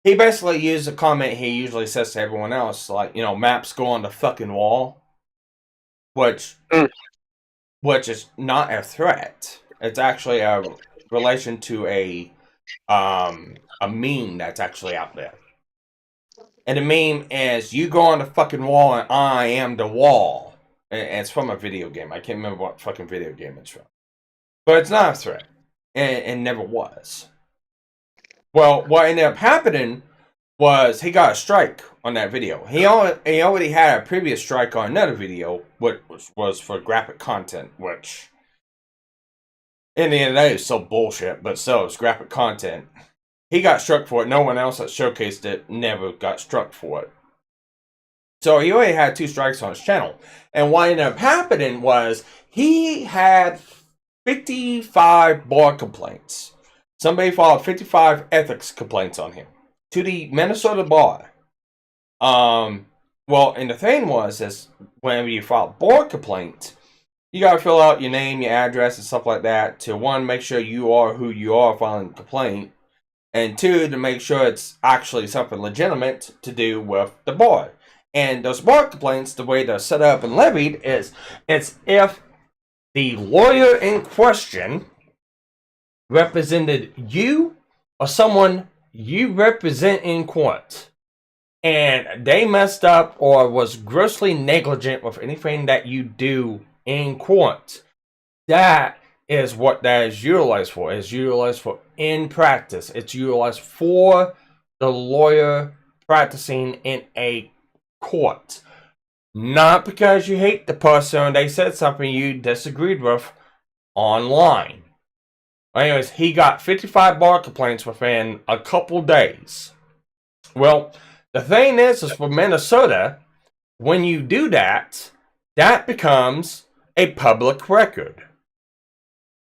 [SPEAKER 1] He basically used a comment he usually says to everyone else, like, maps go on the fucking wall, which is not a threat. It's actually a relation to a meme that's actually out there. And the meme is, you go on the fucking wall and I am the wall. And it's from a video game. I can't remember what fucking video game it's from. But it's not a threat. And never was. Well, what ended up happening was he got a strike on that video. He already had a previous strike on another video, which was for graphic content, which in the end of the day is so bullshit, but still, it's graphic content. He got struck for it. No one else that showcased it never got struck for it. So he already had 2 strikes on his channel. And what ended up happening was he had 55 bar complaints. Somebody filed 55 ethics complaints on him to the Minnesota bar. Well, and the thing is whenever you file a bar complaint, you gotta fill out your name, your address, and stuff like that to, 1, make sure you are who you are filing the complaint, and 2, to make sure it's actually something legitimate to do with the bar. And those bar complaints, the way they're set up and levied is, it's if the lawyer in question represented you or someone you represent in court, and they messed up or was grossly negligent with anything that you do in court. That is what that is utilized for. It's utilized for in practice. It's utilized for the lawyer practicing in a court. Not because you hate the person, they said something you disagreed with online. Anyways, he got 55 bar complaints within a couple days. Well, the thing is for Minnesota, when you do that, that becomes a public record.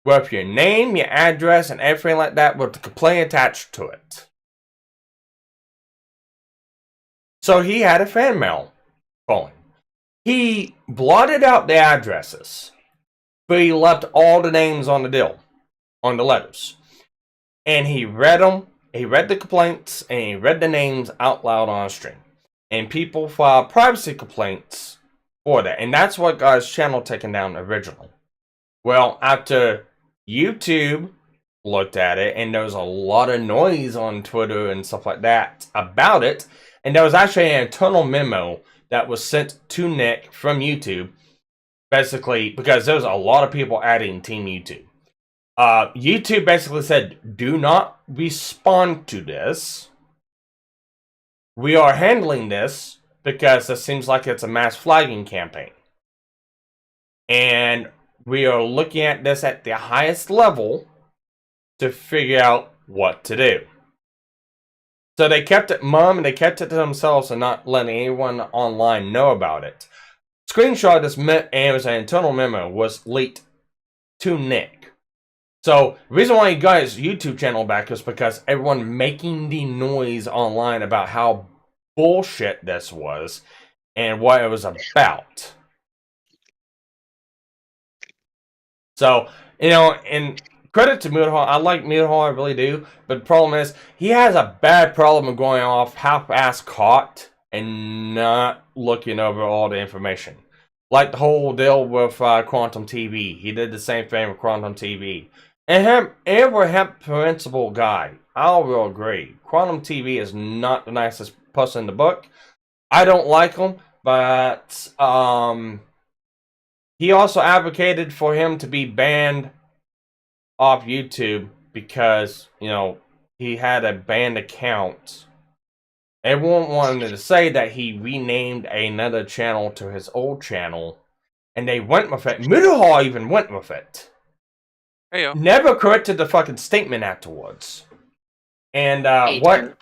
[SPEAKER 1] With your name, your address, and everything like that with the complaint attached to it. So he had a fan mail calling. He blotted out the addresses, but he left all the names on the deal, on the letters. And he read them, he read the complaints, and he read the names out loud on a stream. And people filed privacy complaints for that. And that's what got his channel taken down originally. Well, after YouTube looked at it, and there was a lot of noise on Twitter and stuff like that about it, and there was actually an internal memo that was sent to Nick from YouTube, basically, because there was a lot of people adding Team YouTube. YouTube basically said, do not respond to this. We are handling this because it seems like it's a mass flagging campaign. And we are looking at this at the highest level to figure out what to do. So they kept it mum and they kept it to themselves and not letting anyone online know about it. screenshot of this Amazon internal memo was leaked to Nick. So the reason why he got his YouTube channel back is because everyone making the noise online about how bullshit this was and what it was about. So, and credit to Moodhall. I like Moodhall, I really do. But the problem is, he has a bad problem of going off half-ass caught and not looking over all the information. Like the whole deal with Quantum TV. He did the same thing with Quantum TV. And we're hemp principal guy. I will agree. Quantum TV is not the nicest person in the book. I don't like him, but he also advocated for him to be banned off YouTube because, he had a banned account. Everyone wanted to say that he renamed another channel to his old channel, and they went with it. Middlehall even went with it.
[SPEAKER 14] Hey-o.
[SPEAKER 1] Never corrected the fucking statement afterwards. And what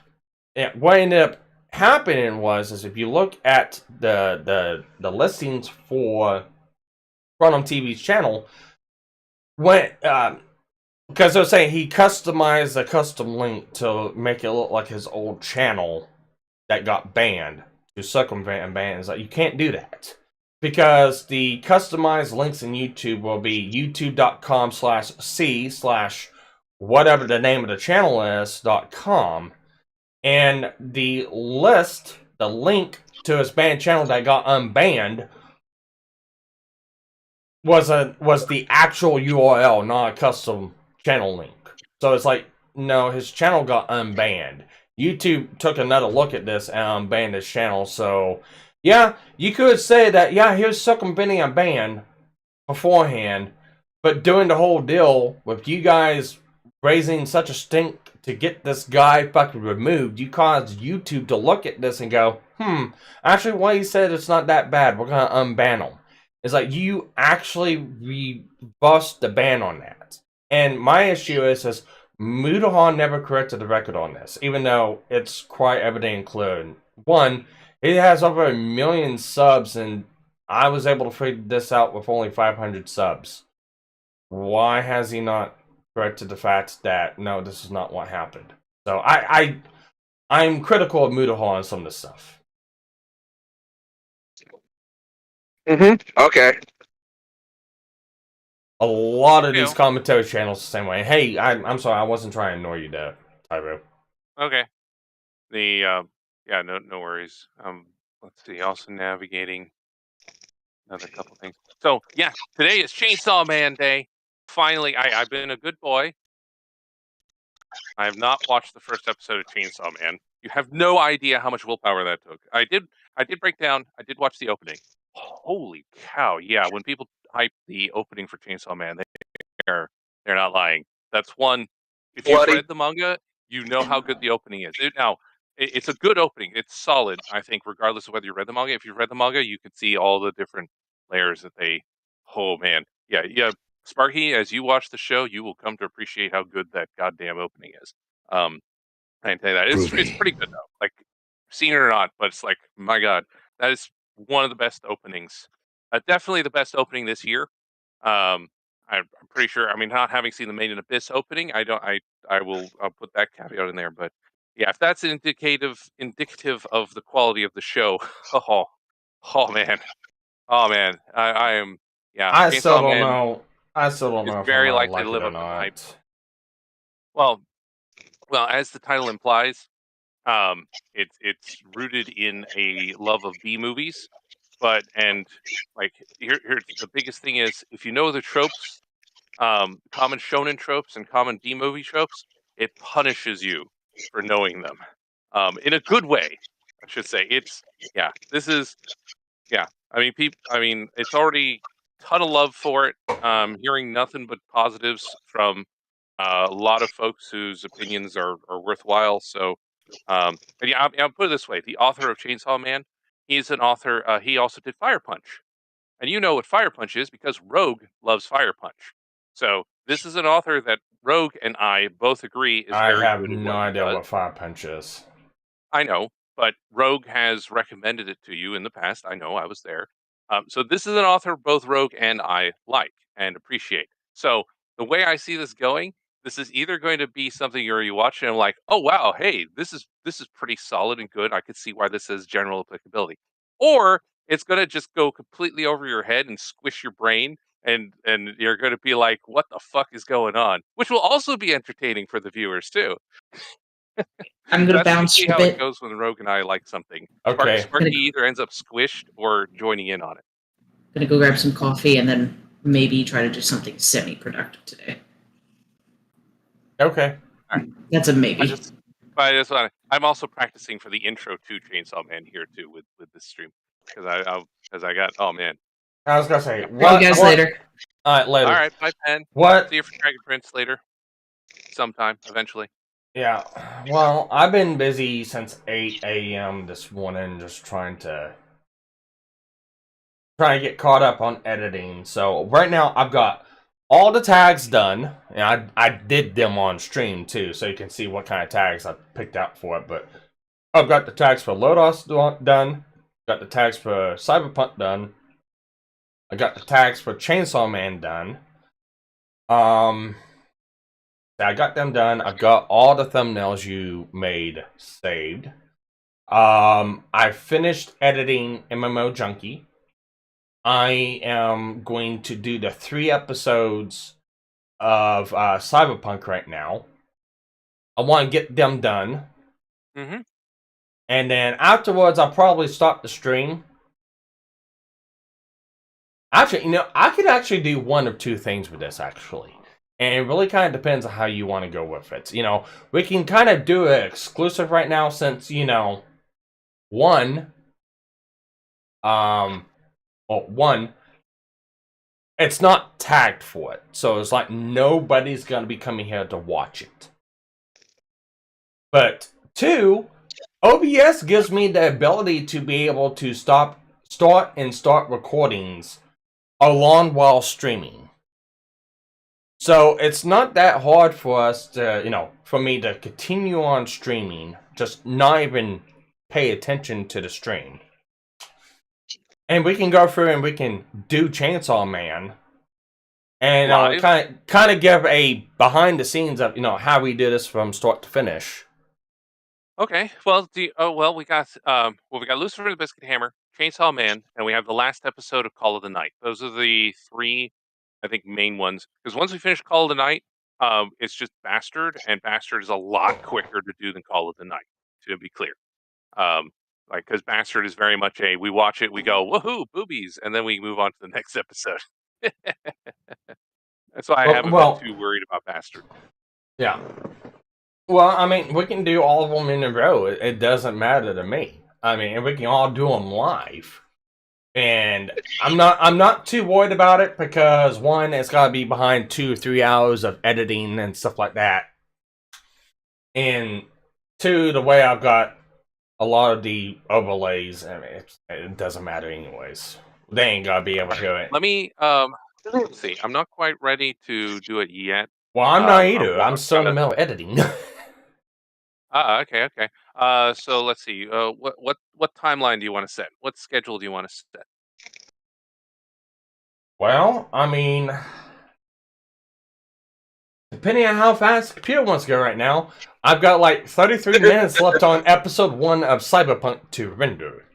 [SPEAKER 1] ended up happening was if you look at the listings for Quantum TV's channel, because they're saying he customized a custom link to make it look like his old channel that got banned to circumvent and ban. It's like, you can't do that. Because the customized links in YouTube will be youtube.com/c/whatever the name of the channel is .com, and the link to his banned channel that got unbanned was the actual URL, not a custom channel link. So it's like, no, his channel got unbanned. YouTube took another look at this and unbanned his channel. So yeah, you could say that, yeah, he was circumventing a ban beforehand, but doing the whole deal with you guys raising such a stink to get this guy fucking removed, you caused YouTube to look at this and go, actually what he said, it's not that bad, we're gonna unban him. It's like, you actually reversed the ban on that. And my issue is Mudahan never corrected the record on this, even though it's quite evident and clear. One, it has over 1 million subs, and I was able to figure this out with only 500 subs. Why has he not corrected the fact that, no, this is not what happened? So I'm critical of Mudahan on some of this stuff.
[SPEAKER 12] Okay.
[SPEAKER 1] A lot of these commentary channels the same way. Hey, I'm sorry, I wasn't trying to ignore you there, Tyro.
[SPEAKER 14] Okay. No worries. Let's see. Also navigating another couple things. So yeah, today is Chainsaw Man Day. Finally, I've been a good boy. I have not watched the first episode of Chainsaw Man. You have no idea how much willpower that took. I did break down. I did watch the opening. Holy cow! Yeah, when people hype the opening for Chainsaw Man, they're not lying. That's one. If you've read the manga, you know how good the opening is. It's a good opening. It's solid, I think, regardless of whether you read the manga. If you've read the manga, you can see all the different layers that they. Oh man, yeah. Sparky, as you watch the show, you will come to appreciate how good that goddamn opening is. I can tell you that it's pretty good though. Like, seen it or not, but it's like, my god, that is one of the best openings. Definitely the best opening this year. I'm pretty sure. I mean, not having seen the Made in Abyss opening, I'll put that caveat in there. But yeah, if that's indicative of the quality of the show, oh man, I am. Yeah,
[SPEAKER 1] I still
[SPEAKER 14] Chainsaw
[SPEAKER 1] don't
[SPEAKER 14] Man
[SPEAKER 1] know. I still don't know
[SPEAKER 14] is
[SPEAKER 1] if
[SPEAKER 14] very
[SPEAKER 1] I'm
[SPEAKER 14] likely
[SPEAKER 1] like
[SPEAKER 14] to
[SPEAKER 1] it
[SPEAKER 14] live
[SPEAKER 1] or
[SPEAKER 14] up to the hype.
[SPEAKER 1] not.
[SPEAKER 14] Well, as the title implies, it's rooted in a love of B movies, here's the biggest thing is, if you know the tropes, common shonen tropes and common B movie tropes, it punishes you for knowing them, in a good way, I should say. This is it's already ton of love for it. Hearing nothing but positives from a lot of folks whose opinions are worthwhile. So, and yeah, I'll put it this way: the author of Chainsaw Man, he's an author. He also did Fire Punch, and you know what Fire Punch is because Rogue loves Fire Punch. So this is an author that Rogue and I both agree is
[SPEAKER 1] I
[SPEAKER 14] very
[SPEAKER 1] have
[SPEAKER 14] good at
[SPEAKER 1] no
[SPEAKER 14] what he
[SPEAKER 1] idea
[SPEAKER 14] does.
[SPEAKER 1] what Fire Punch is.
[SPEAKER 14] I know, but Rogue has recommended it to you in the past. I know, I was there. So this is an author both Rogue and I like and appreciate. So the way I see this going, this is either going to be something where you watch and I'm like, oh wow, hey, this is pretty solid and good. I could see why this has general applicability. Or it's going to just go completely over your head and squish your brain, and you're going to be like, what the fuck is going on? Which will also be entertaining for the viewers too.
[SPEAKER 9] I'm gonna
[SPEAKER 14] That's
[SPEAKER 9] bounce
[SPEAKER 14] usually
[SPEAKER 9] a
[SPEAKER 14] how it
[SPEAKER 9] bit.
[SPEAKER 14] goes when Rogue and I like something.
[SPEAKER 1] Okay.
[SPEAKER 14] Sparky either ends up squished or joining in on it.
[SPEAKER 9] Gonna go grab some coffee and then maybe try to do something semi-productive today.
[SPEAKER 1] Okay.
[SPEAKER 14] All right.
[SPEAKER 9] That's a maybe.
[SPEAKER 14] I'm also practicing for the intro to Chainsaw Man here too with this stream because I got
[SPEAKER 1] I was gonna say
[SPEAKER 9] See you guys later.
[SPEAKER 1] All right, later.
[SPEAKER 14] All right, bye, Pen.
[SPEAKER 1] What?
[SPEAKER 14] See you for Dragon Prince later. Sometime eventually.
[SPEAKER 1] Yeah. Well, I've been busy since 8 a.m. this morning, just trying to get caught up on editing. So right now I've got all the tags done, and I did them on stream too, so you can see what kind of tags I picked out for it. But I've got the tags for Lodos done, got the tags for Cyberpunk done, I got the tags for Chainsaw Man done. I got them done. I've got all the thumbnails you made saved. I finished editing MMO Junkie. I am going to do the 3 episodes of Cyberpunk right now. I want to get them done.
[SPEAKER 14] Mm-hmm.
[SPEAKER 1] And then afterwards, I'll probably stop the stream. Actually, I could actually do one of two things with this, actually. And it really kind of depends on how you want to go with it. We can kind of do it exclusive right now since, one, it's not tagged for it. So it's like nobody's going to be coming here to watch it. But 2, OBS gives me the ability to be able to start recordings along while streaming. So it's not that hard for us to, for me to continue on streaming, just not even pay attention to the stream. And we can go through and we can do Chainsaw Man, and kind of give a behind the scenes of how we did this from start to finish.
[SPEAKER 14] Okay. Well, we got Lucifer and the Biscuit Hammer, Chainsaw Man, and we have the last episode of Call of the Night. Those are the 3, I think, main ones. Because once we finish Call of the Night, it's just Bastard, and Bastard is a lot quicker to do than Call of the Night. To be clear, because Bastard is very much we watch it, we go woohoo boobies, and then we move on to the next episode. That's why I haven't been too worried about Bastard.
[SPEAKER 1] Yeah. Well, I mean, we can do all of them in a row. It doesn't matter to me. I mean, and we can all do them live. And I'm not too worried about it because 1, it's got to be behind 2 or 3 hours of editing and stuff like that. And 2, the way I've got a lot of the overlays, I mean, it doesn't matter anyways. They ain't got to be able to hear it.
[SPEAKER 14] Let me let's see. I'm not quite ready to do it yet.
[SPEAKER 1] Well, I'm not either. I'm still in the middle of editing.
[SPEAKER 14] Okay. So let's see. What timeline do you want to set? What schedule do you want to set?
[SPEAKER 1] Well, I mean, depending on how fast the computer wants to go right now, I've got like 33 minutes left on episode 1 of Cyberpunk to render.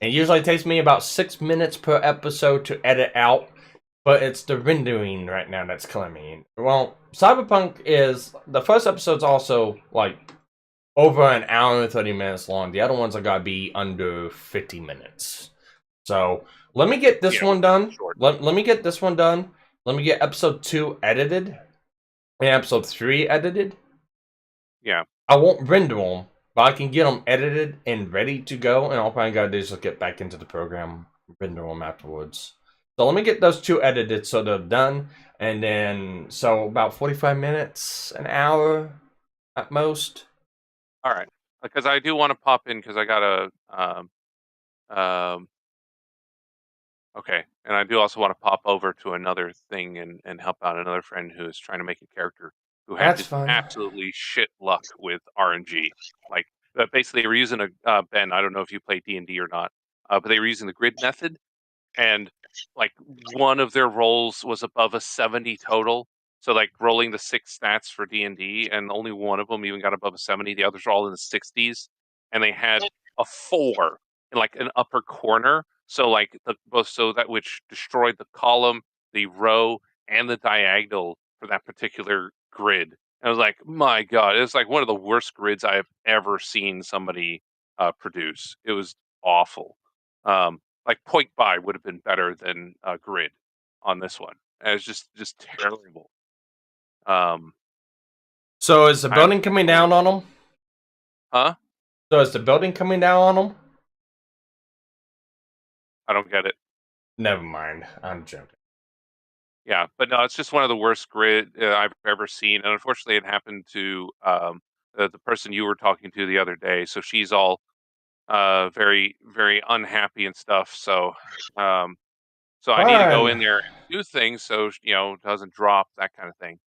[SPEAKER 1] It usually takes me about 6 minutes per episode to edit out, but it's the rendering right now that's killing me. Well, Cyberpunk is... The first episode's also, like, over an hour and 30 minutes long. The other ones are gotta be under 50 minutes. So, let me get this one done. Let me get this one done. Let me get episode 2 edited. And episode 3 edited.
[SPEAKER 14] Yeah.
[SPEAKER 1] I won't render them, but I can get them edited and ready to go. And all I gotta do is just get back into the program, render them afterwards. So let me get those 2 edited so they're done. And then, so about 45 minutes, an hour at most.
[SPEAKER 14] All right. Because I do want to pop in because I got okay. And I do also want to pop over to another thing and help out another friend who is trying to make a character who had absolutely shit luck with RNG. Like, basically, they were using Ben, I don't know if you play D&D or not, but they were using the grid method, and like one of their rolls was above a 70 total. So like rolling the 6 stats for D&D, and only one of them even got above a 70. The others are all in the 60s, and they had a 4 in like an upper corner. So like so that which destroyed the column, the row, and the diagonal for that particular grid. And I was like, my God, it's like one of the worst grids I have ever seen somebody produce. It was awful. Like point buy would have been better than grid on this one. And it's just terrible.
[SPEAKER 1] So is the building coming down on them?
[SPEAKER 14] Huh?
[SPEAKER 1] So is the building coming down on them?
[SPEAKER 14] I don't get it.
[SPEAKER 1] Never mind. I'm joking.
[SPEAKER 14] Yeah, but no, it's just one of the worst grid I've ever seen, and unfortunately, it happened to the person you were talking to the other day. So she's all very very unhappy and stuff. So so I need to go in there and do things so it doesn't drop, that kind of thing.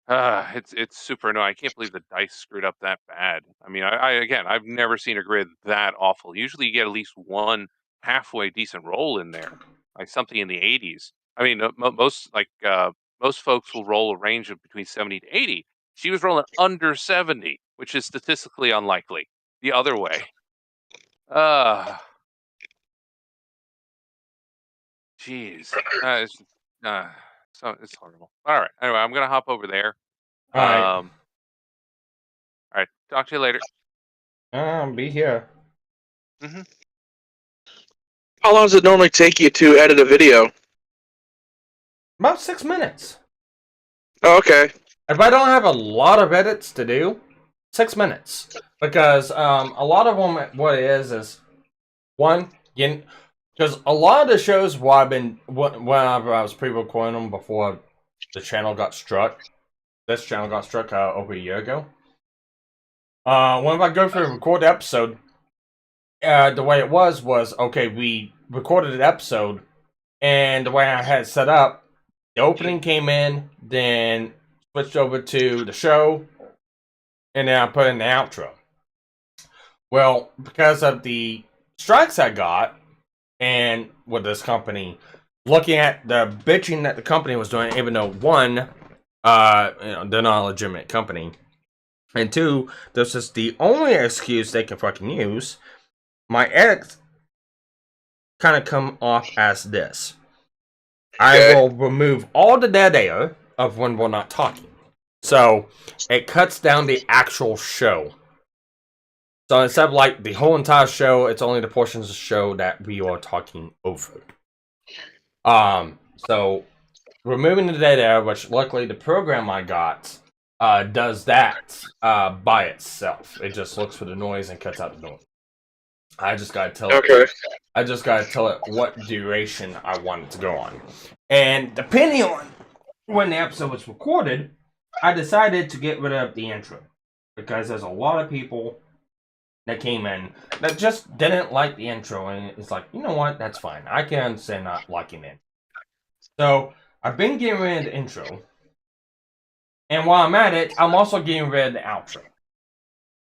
[SPEAKER 14] It's super annoying. I can't believe the dice screwed up that bad. I mean, again, I've never seen a grid that awful. Usually, you get at least one halfway decent roll in there, like something in the 80s. I mean, most folks will roll a range of between 70 to 80. She was rolling under 70, which is statistically unlikely. The other way. Jeez. It's horrible. All right. Anyway, I'm gonna hop over there.
[SPEAKER 1] All right.
[SPEAKER 14] All right. Talk to you later.
[SPEAKER 1] Be here.
[SPEAKER 14] Mm-hmm.
[SPEAKER 12] How long does it normally take you to edit a video?
[SPEAKER 1] About 6 minutes.
[SPEAKER 12] Oh, okay.
[SPEAKER 1] If I don't have a lot of edits to do, 6 minutes. Because a lot of them, what it is one, because a lot of the shows whenever I was pre-recording them before the channel got struck, this channel got struck over a year ago. Whenever I go through and record the episode, the way it was okay, we recorded an episode, and the way I had it set up, the opening came in, then switched over to the show, and then I put in the outro. Well, because of the strikes I got, and with this company, looking at the bitching that the company was doing, even though one, they're not a legitimate company, and two, this is the only excuse they can fucking use. My edits kind of come off as this. I will remove all the dead air of when we're not talking. So, it cuts down the actual show. So instead of like the whole entire show, it's only the portions of the show that we are talking over. So, removing the dead air, which luckily the program I got does that by itself. It just looks for the noise and cuts out the noise. I just gotta tell it. I just gotta tell it what duration I want it to go on. And depending on when the episode was recorded, I decided to get rid of the intro. Because there's a lot of people that came in that just didn't like the intro. And it's like, you know what? That's fine. I can understand not liking it. So, I've been getting rid of the intro. And while I'm at it, I'm also getting rid of the outro.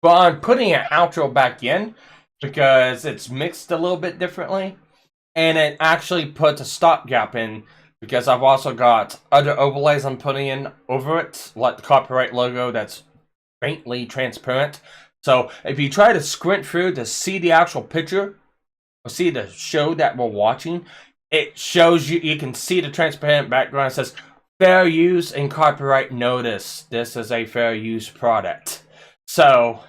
[SPEAKER 1] But I'm putting an outro back in because it's mixed a little bit differently. And it actually puts a stopgap in because I've also got other overlays I'm putting in over it, like the copyright logo that's faintly transparent. So if you try to squint through to see the actual picture, or see the show that we're watching, it shows you can see the transparent background. It says, fair use and copyright notice. This is a fair use product. So,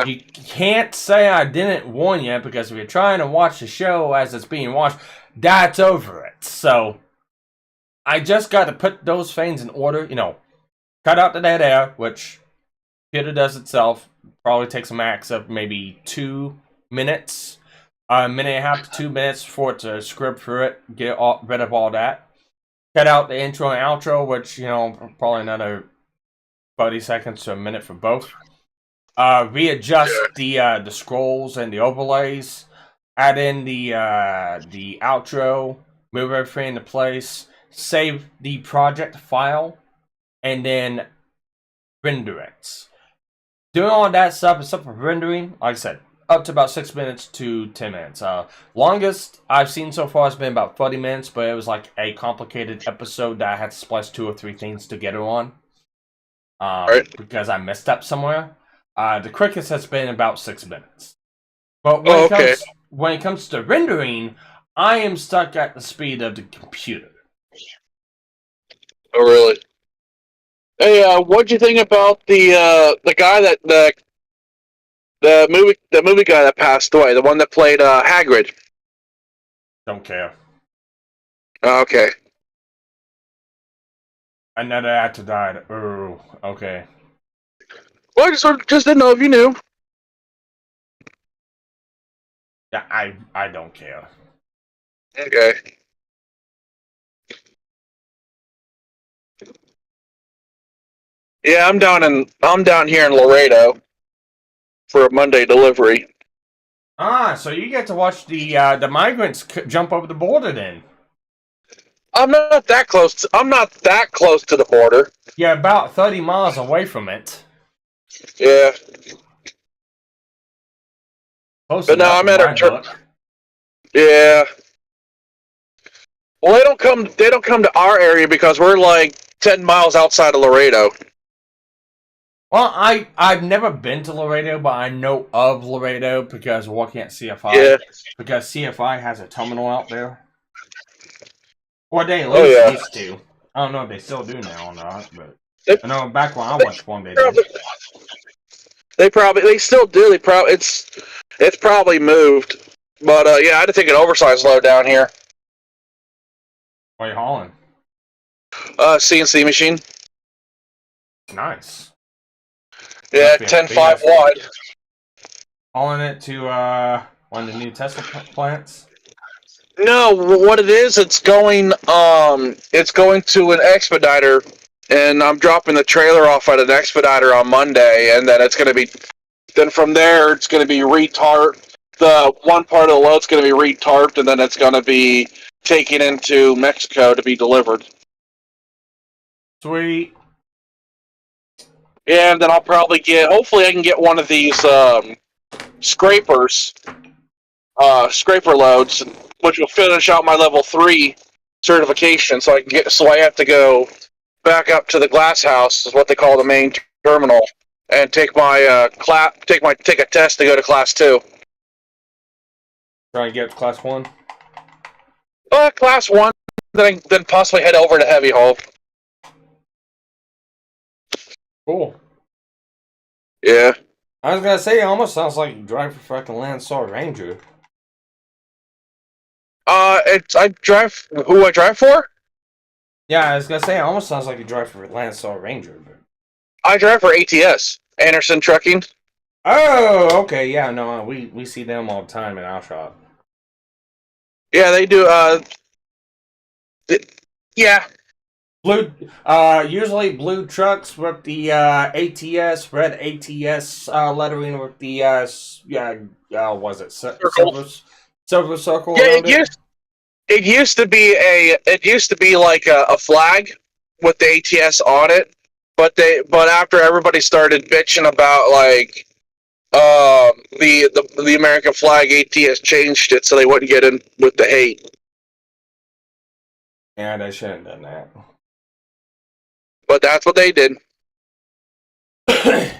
[SPEAKER 1] you can't say I didn't warn you, because if you're trying to watch the show as it's being watched, that's over it. So, I just got to put those things in order, cut out the dead air, which computer does itself. Probably takes a max of maybe 2 minutes, a minute and a half to 2 minutes for it to script through it, get rid of all that. Cut out the intro and outro, which, probably another 30 seconds to a minute for both. Readjust the scrolls and the overlays. Add in the outro. Move everything into place. Save the project file. And then render it. Doing all that stuff except for rendering, like I said, up to about 6 minutes to 10 minutes. Longest I've seen so far has been about 30 minutes, but it was like a complicated episode that I had to splice 2 or 3 things together on. Because I messed up somewhere. The quickest has been about 6 minutes. But when it comes to rendering, I am stuck at the speed of the computer.
[SPEAKER 12] Oh, really? Hey, what'd you think about the guy that the movie guy that passed away, the one that played Hagrid?
[SPEAKER 1] Don't care.
[SPEAKER 12] Oh, okay.
[SPEAKER 1] Another actor died. Oh, okay.
[SPEAKER 12] Well, I just didn't know if you knew.
[SPEAKER 1] Yeah, I don't care.
[SPEAKER 12] Okay. Yeah, I'm down here in Laredo for a Monday delivery.
[SPEAKER 1] Ah, so you get to watch the migrants jump over the border then.
[SPEAKER 12] I'm not that close to the border.
[SPEAKER 1] Yeah, about 30 miles away from it.
[SPEAKER 12] Yeah.
[SPEAKER 1] Close
[SPEAKER 12] But no,
[SPEAKER 1] enough
[SPEAKER 12] I'm
[SPEAKER 1] in
[SPEAKER 12] at
[SPEAKER 1] my
[SPEAKER 12] a
[SPEAKER 1] book.
[SPEAKER 12] Yeah. Well, they don't come to our area because we're like 10 miles outside of Laredo.
[SPEAKER 1] Well, I've never been to Laredo, but I know of Laredo because working at CFI.
[SPEAKER 12] Yeah.
[SPEAKER 1] Because CFI has a terminal out there. Or they at least used to. I don't know if they still do now or not, but I know back when I went to one, they did.
[SPEAKER 12] They still do. It's probably moved. But yeah, I had to take an oversized load down here.
[SPEAKER 1] What are you hauling?
[SPEAKER 12] CNC machine.
[SPEAKER 1] Nice.
[SPEAKER 12] Yeah, 10.5 wide.
[SPEAKER 1] Hauling it to one of the new Tesla plants?
[SPEAKER 12] No, what it is, it's going to an expediter, and I'm dropping the trailer off at an expediter on Monday, and then from there it's gonna be retarped. The one part of the load's gonna be retarped, and then it's gonna be taken into Mexico to be delivered.
[SPEAKER 1] Sweet.
[SPEAKER 12] Yeah, and then hopefully I can get one of these scrapers, scraper loads, which will finish out my level 3 certification. So I have to go back up to the glass house, is what they call the main terminal, and take a test to go to class 2.
[SPEAKER 1] Try and get class 1.
[SPEAKER 12] Class 1, then possibly head over to heavy haul.
[SPEAKER 1] Cool.
[SPEAKER 12] Yeah.
[SPEAKER 1] I was gonna say, it almost sounds like you drive for fucking Landstar Ranger.
[SPEAKER 12] I drive. Who I drive for?
[SPEAKER 1] Yeah, I was gonna say, it almost sounds like you drive for Landstar Ranger. But...
[SPEAKER 12] I drive for ATS, Anderson Trucking.
[SPEAKER 1] Oh, okay, yeah, no, we see them all the time in our shop.
[SPEAKER 12] Yeah, they do. Yeah.
[SPEAKER 1] Blue, usually blue trucks with the ATS, red ATS lettering with the was it silver circle?
[SPEAKER 12] Yeah, it used to be like a flag with the ATS on it, but after everybody started bitching about like the American flag, ATS changed it so they wouldn't get in with the hate.
[SPEAKER 1] Yeah, they shouldn't have done that.
[SPEAKER 12] But that's what they did.
[SPEAKER 1] I'm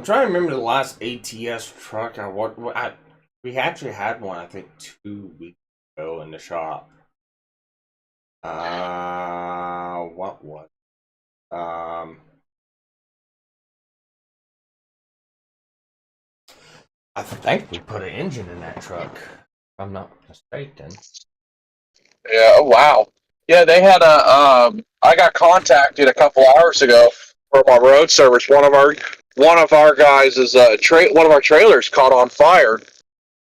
[SPEAKER 1] trying to remember the last ATS truck we actually had one, I think, 2 weeks ago in the shop. What was? I think we put an engine in that truck, if I'm not mistaken.
[SPEAKER 12] Yeah. Oh, wow. Yeah, they had I got contacted a couple hours ago from our road service. One of our guys is one of our trailers caught on fire,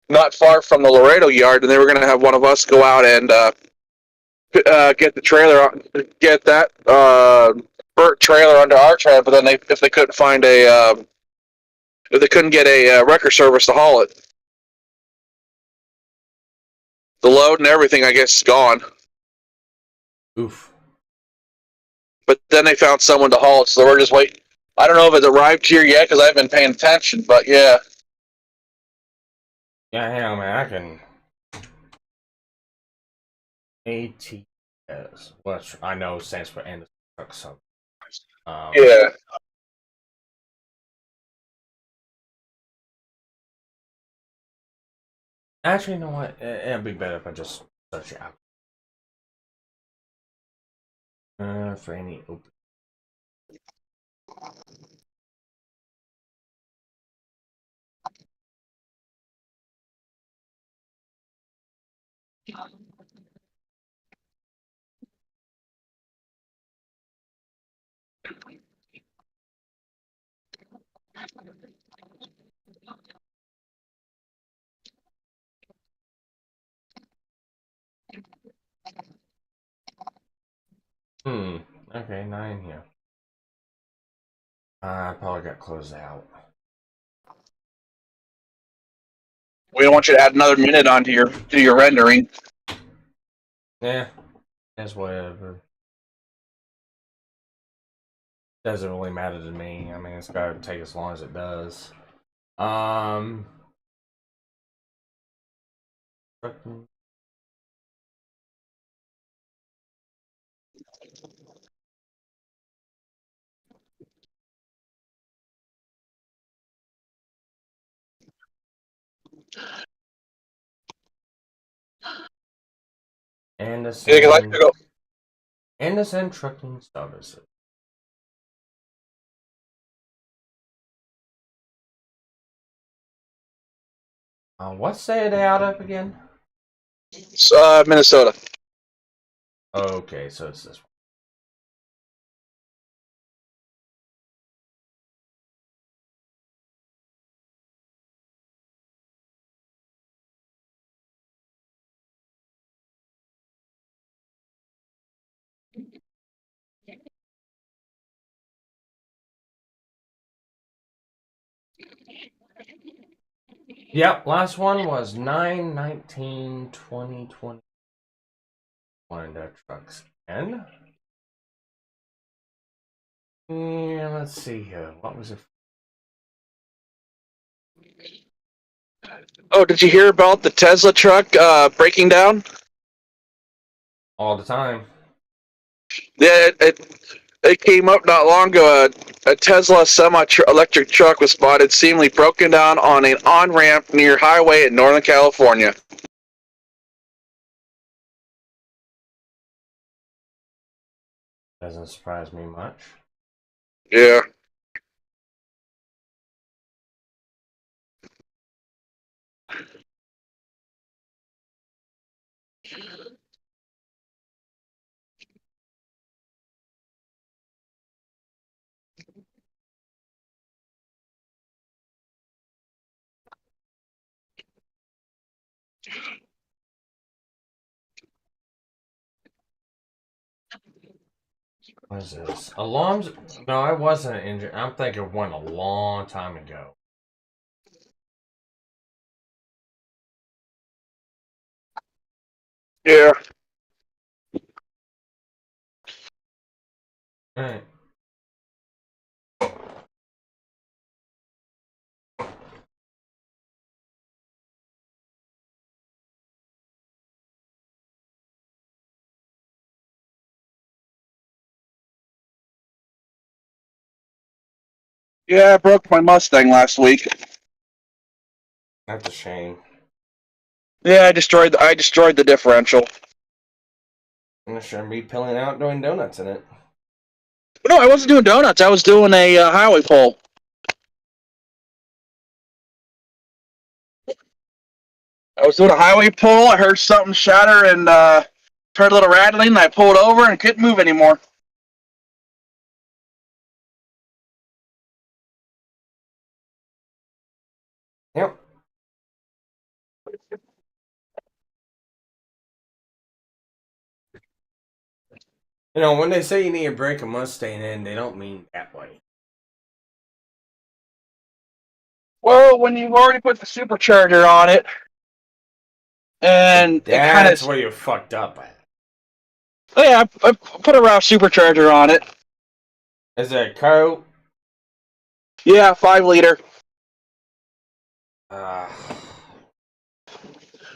[SPEAKER 12] not far from the Laredo yard, and they were going to have one of us go out and get that burnt trailer under our trailer. But then if they couldn't find if they couldn't get a wrecker service to haul it, the load and everything, I guess, is gone.
[SPEAKER 1] Oof.
[SPEAKER 12] But then they found someone to haul it, so we're just I don't know if it's arrived here yet because I haven't been paying attention, but yeah.
[SPEAKER 1] Yeah, hang on, man. I can. ATS, which I know stands for Anderson Truck Service.
[SPEAKER 12] Yeah.
[SPEAKER 1] Actually, you know what? It'd be better if I just search it out. For any open. Okay, 9 here. I probably got closed out.
[SPEAKER 12] We don't want you to add another minute onto your rendering.
[SPEAKER 1] Yeah, that's whatever. Doesn't really matter to me. I mean, it's gotta take as long as it does. Anderson.
[SPEAKER 12] Yeah, 'cause I have to go.
[SPEAKER 1] Anderson Trucking Services. What state are they out of again?
[SPEAKER 12] Minnesota.
[SPEAKER 1] Okay, so it's this one. Yep, last one was 9/19/2020. One of their trucks. And yeah, let's see here. What was it?
[SPEAKER 12] Oh, did you hear about the Tesla truck breaking down?
[SPEAKER 1] All the time.
[SPEAKER 12] Yeah, it came up not long ago. A Tesla semi-electric truck was spotted seemingly broken down on an on-ramp near highway in Northern California.
[SPEAKER 1] Doesn't surprise me much.
[SPEAKER 12] Yeah.
[SPEAKER 1] What is this? Alarms? No, I wasn't injured. I'm thinking of one a long time ago.
[SPEAKER 12] Yeah.
[SPEAKER 1] Alright.
[SPEAKER 12] Yeah, I broke my Mustang last week.
[SPEAKER 1] That's a shame.
[SPEAKER 12] Yeah, I destroyed the differential.
[SPEAKER 1] I'm not sure me peeling out doing donuts in it.
[SPEAKER 12] No, I wasn't doing donuts. I was doing a highway pole. I was doing a highway pole. I heard something shatter and heard a little rattling. And I pulled over and couldn't move anymore.
[SPEAKER 1] Yep. You know, when they say you need to break a Mustang in, they don't mean that way.
[SPEAKER 12] Well, when you've already put the supercharger on it, and it kind
[SPEAKER 1] That's
[SPEAKER 12] of...
[SPEAKER 1] where you're fucked up at.
[SPEAKER 12] Oh, yeah, I put a Roush supercharger on it.
[SPEAKER 1] Is it a coat?
[SPEAKER 12] Yeah, 5 liter.
[SPEAKER 1] Uh,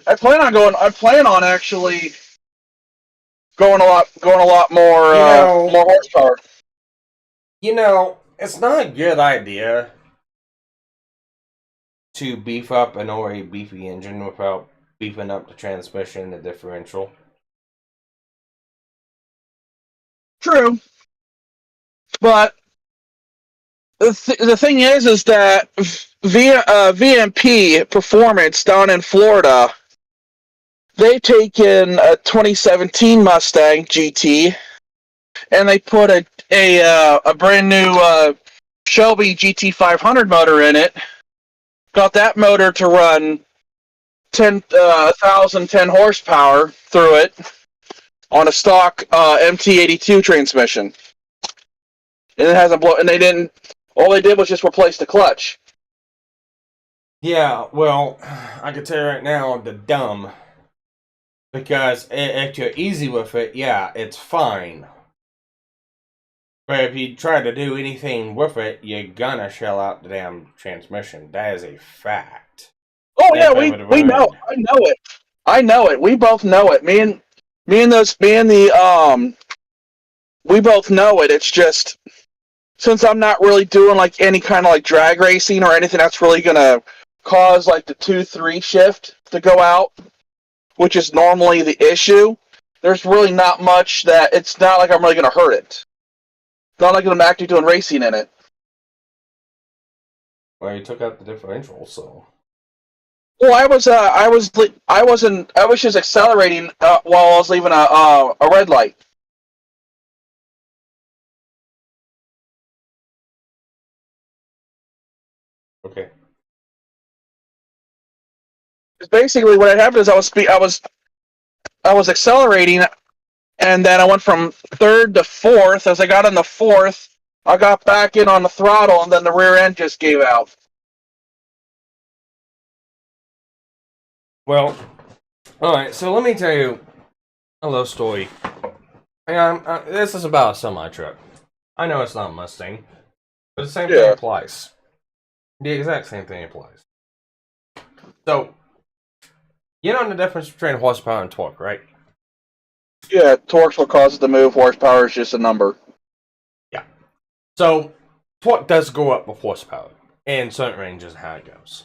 [SPEAKER 12] I plan on actually going a lot more more horsepower.
[SPEAKER 1] It's not a good idea to beef up an already beefy engine without beefing up the transmission and the differential.
[SPEAKER 12] True, but the thing is that via VMP Performance down in Florida, they taken a 2017 Mustang GT and they put a brand new Shelby GT500 motor in it. Got that motor to run 1,010 horsepower through it on a stock MT82 transmission. And it hasn't blown. And they didn't. All they did was just replace the clutch.
[SPEAKER 1] Yeah, well, I can tell you right now, the dumb. Because if you're easy with it, yeah, it's fine. But if you try to do anything with it, you're gonna shell out the damn transmission. That is a fact.
[SPEAKER 12] Oh yeah, we know. I know it. We both know it. Me and we both know it. It's just since I'm not really doing like any kind of like drag racing or anything that's really gonna cause like the 2-3 shift to go out, which is normally the issue. There's really not much that it's not like I'm really gonna hurt it. Not like I'm actually doing racing in it.
[SPEAKER 1] Well, you took out the differential, so.
[SPEAKER 12] Well, I was just accelerating while I was leaving a red light.
[SPEAKER 1] Okay.
[SPEAKER 12] Basically, what had happened is I was accelerating, and then I went from third to fourth. As I got in the fourth, I got back in on the throttle, and then the rear end just gave out.
[SPEAKER 1] Well, alright, so let me tell you a little story. This is about a semi-truck. I know it's not a Mustang, but the same thing applies. The exact same thing applies. So, you know the difference between horsepower and torque, right?
[SPEAKER 12] Yeah, torque's what causes the move. Horsepower is just a number.
[SPEAKER 1] Yeah. So, torque does go up with horsepower. In certain ranges, how it goes.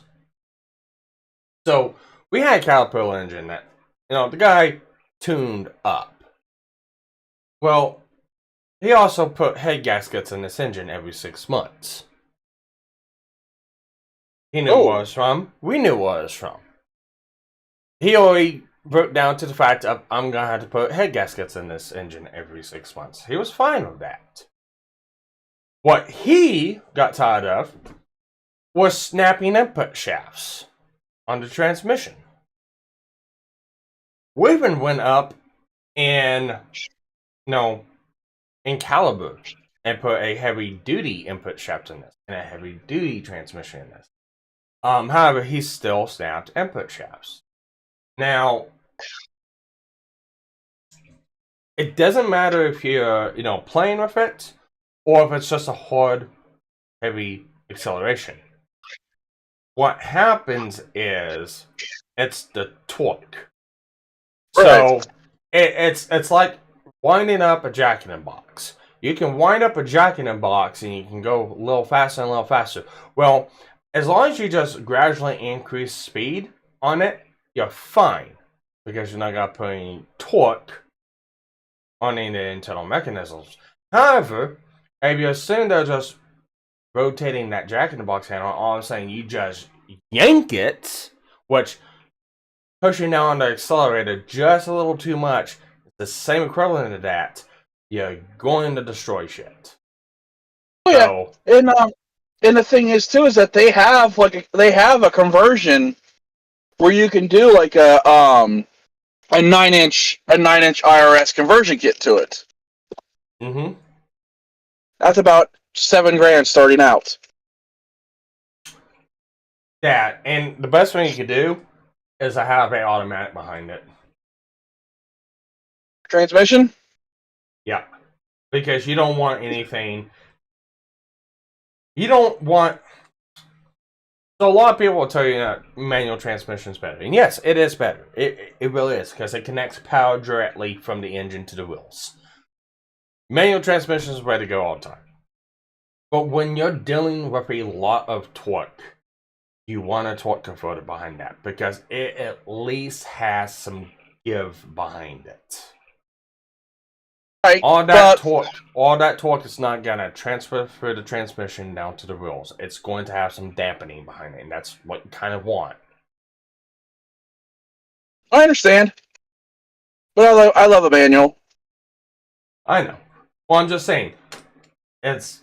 [SPEAKER 1] So, we had a Caterpillar engine that, the guy tuned up. Well, he also put head gaskets in this engine every 6 months. He knew what it was from. We knew what it was from. He already broke down to the fact of, I'm going to have to put head gaskets in this engine every 6 months. He was fine with that. What he got tired of was snapping input shafts on the transmission. We even went up in caliber and put a heavy-duty input shaft in this and a heavy-duty transmission in this. However, he still snapped input shafts. Now, it doesn't matter if you're, playing with it or if it's just a hard, heavy acceleration. What happens is it's the torque. So it's like winding up a jack-in-the-box. You can wind up a jack-in-the-box and you can go a little faster and a little faster. Well, as long as you just gradually increase speed on it, you're fine. Because you're not going to put any torque on any of the internal mechanisms. However, if you assume they're just rotating that jack-in-the-box handle, all of a sudden you just yank it, which pushing down on the accelerator just a little too much, it's the same equivalent to that, you're going to destroy shit.
[SPEAKER 12] Oh yeah, and the thing is too is that they have a conversion where you can do like a 9-inch IRS conversion kit to it.
[SPEAKER 1] Mm-hmm.
[SPEAKER 12] That's about $7,000 starting out.
[SPEAKER 1] Yeah, and the best thing you could do is to have an automatic behind it.
[SPEAKER 12] Transmission?
[SPEAKER 1] Yeah. Because you don't want anything You don't want. So a lot of people will tell you that manual transmission is better, and yes, it is better. It really is because it connects power directly from the engine to the wheels. Manual transmission is the way to go all the time. But when you're dealing with a lot of torque, you want a torque converter behind that because it at least has some give behind it.
[SPEAKER 12] Right,
[SPEAKER 1] all that torque is not gonna transfer through the transmission down to the wheels. It's going to have some dampening behind it, and that's what you kind of want.
[SPEAKER 12] I understand, but I love a manual.
[SPEAKER 1] I know. Well, I'm just saying, it's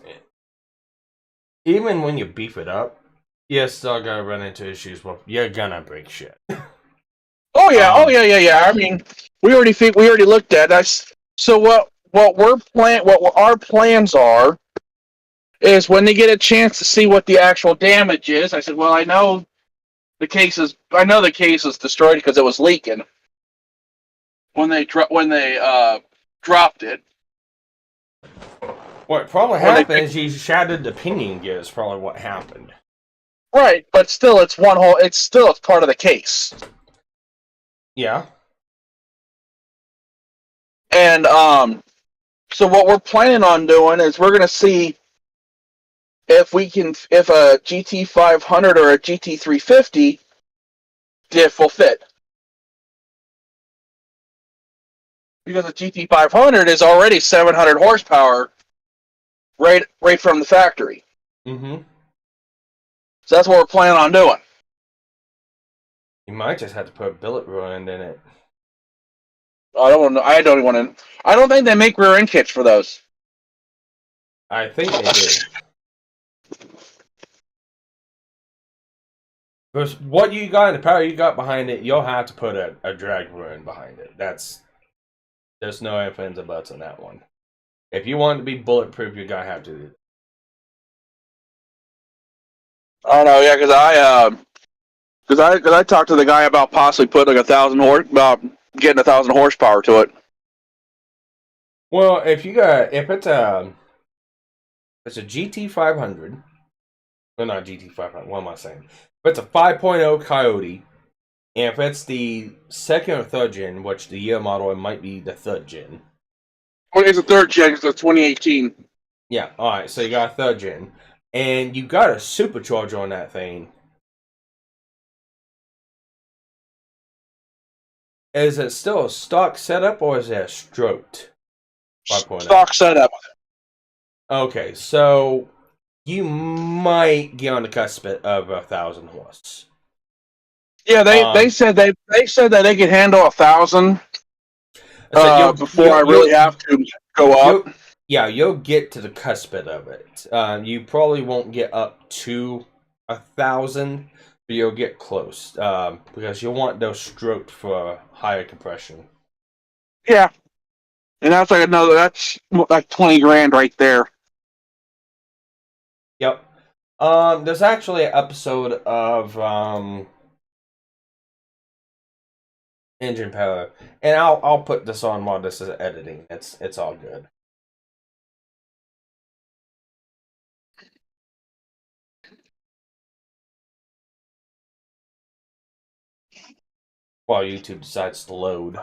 [SPEAKER 1] even when you beef it up, you're still gonna run into issues with you're gonna break shit.
[SPEAKER 12] Oh yeah. I mean, we already looked at that. So what our plans are is when they get a chance to see what the actual damage is. I said, well, I know the case is destroyed because it was leaking when they dropped it.
[SPEAKER 1] What probably happened is you shattered the pinion gear. Is probably what happened.
[SPEAKER 12] Right, but still, it's part of the case.
[SPEAKER 1] Yeah.
[SPEAKER 12] And so what we're planning on doing is we're going to see if a GT500 or a GT350 diff will fit. Because the GT500 is already 700 horsepower right from the factory.
[SPEAKER 1] Mm-hmm.
[SPEAKER 12] So that's what we're planning on doing.
[SPEAKER 1] You might just have to put a billet ruined in it.
[SPEAKER 12] I don't think they make rear end kits for those.
[SPEAKER 1] I think they do. Because what you got and the power you got behind it, you'll have to put a drag ruin behind it. There's no ifs, ands, or buts on that one. If you want it to be bulletproof, you're gonna have to do it.
[SPEAKER 12] I don't know, yeah, because I talked to the guy about possibly putting like about getting 1,000 horsepower to it.
[SPEAKER 1] Well, if it's a GT500, well, not GT500. What am I saying? If it's a 5.0 Coyote, and if it's the second or third gen, which the year model, it might be the third gen.
[SPEAKER 12] Well, it's a third gen. It's a 2018.
[SPEAKER 1] Yeah. All right. So you got a third gen, and you got a supercharger on that thing. Is it still a stock setup or is it a stroked 5.0?
[SPEAKER 12] Stock setup.
[SPEAKER 1] Okay, so you might get on the cusp of 1,000 horse.
[SPEAKER 12] Yeah, they said that they could handle 1,000 before I really have to go up.
[SPEAKER 1] You'll get to the cusp of it. You probably won't get up to 1,000, but you'll get close because you'll want those stroked for higher compression.
[SPEAKER 12] Yeah, and that's that's like 20 grand right there.
[SPEAKER 1] Yep. There's actually an episode of Engine Power, and I'll put this on while this is editing. It's all good. While YouTube decides to load.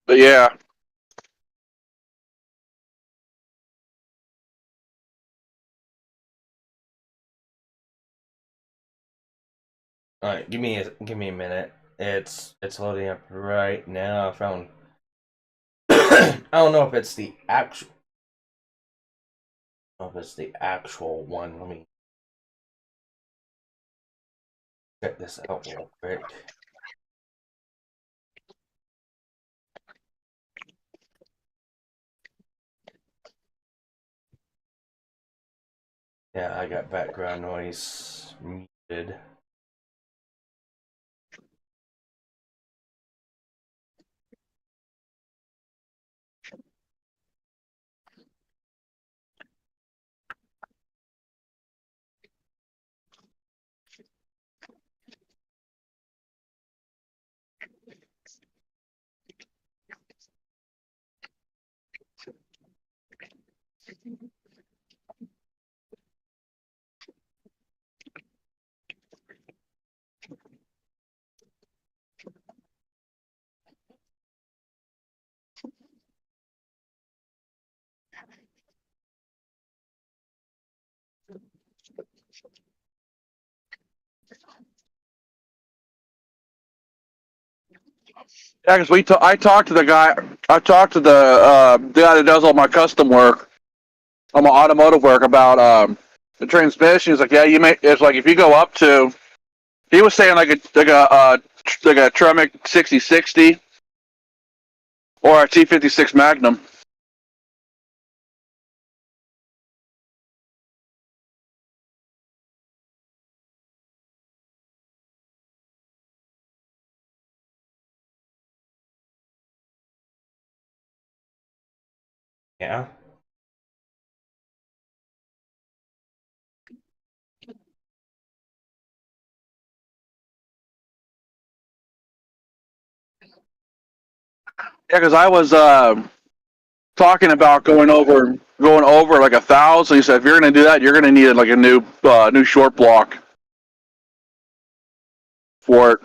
[SPEAKER 12] But yeah.
[SPEAKER 1] All right, give me a minute. It's loading up right now. I found. I don't know if it's the actual. I don't know if it's the actual one. Let me check this out real quick. Yeah, I got background noise muted.
[SPEAKER 12] Yeah, because I talked to the guy. I talked to the guy that does all my custom work, all my automotive work about the transmission. He's like, yeah, you may. It's like if you go up to. He was saying like a Tremec 6060 or a T56 Magnum.
[SPEAKER 1] Yeah.
[SPEAKER 12] Yeah, because I was talking about going over like 1,000. He said if you're going to do that, you're going to need like a new short block for it.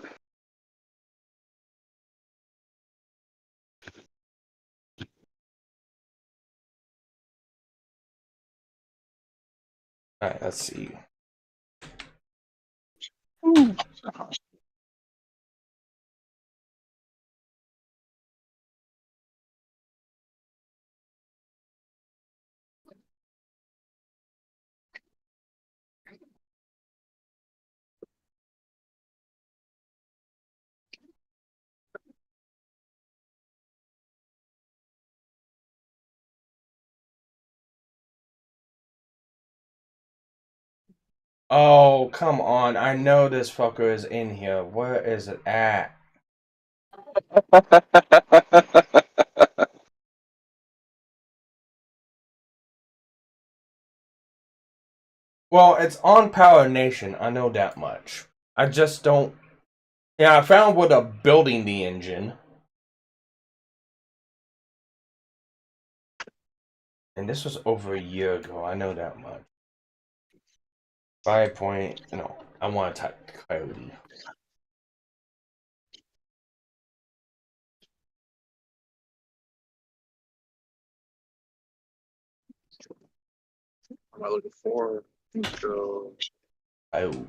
[SPEAKER 1] All right, let's see. Oh, come on. I know this fucker is in here. Where is it at? Well, it's on Power Nation. I know that much. I just don't. Yeah, I found where they're building the engine. And this was over a year ago. I know that much. 5 point. No, I want to type Coyote.
[SPEAKER 12] What am I looking for? Intro.
[SPEAKER 1] Coyote.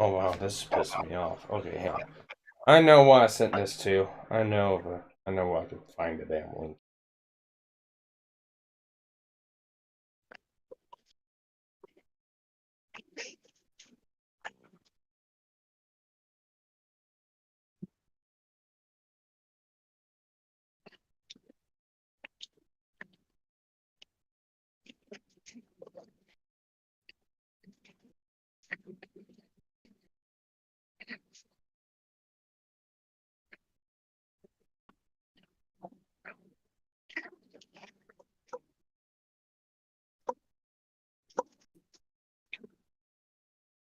[SPEAKER 1] Oh wow, this is pissing me off. Okay, hang on. I know why I sent this to. I know where I can find the damn link.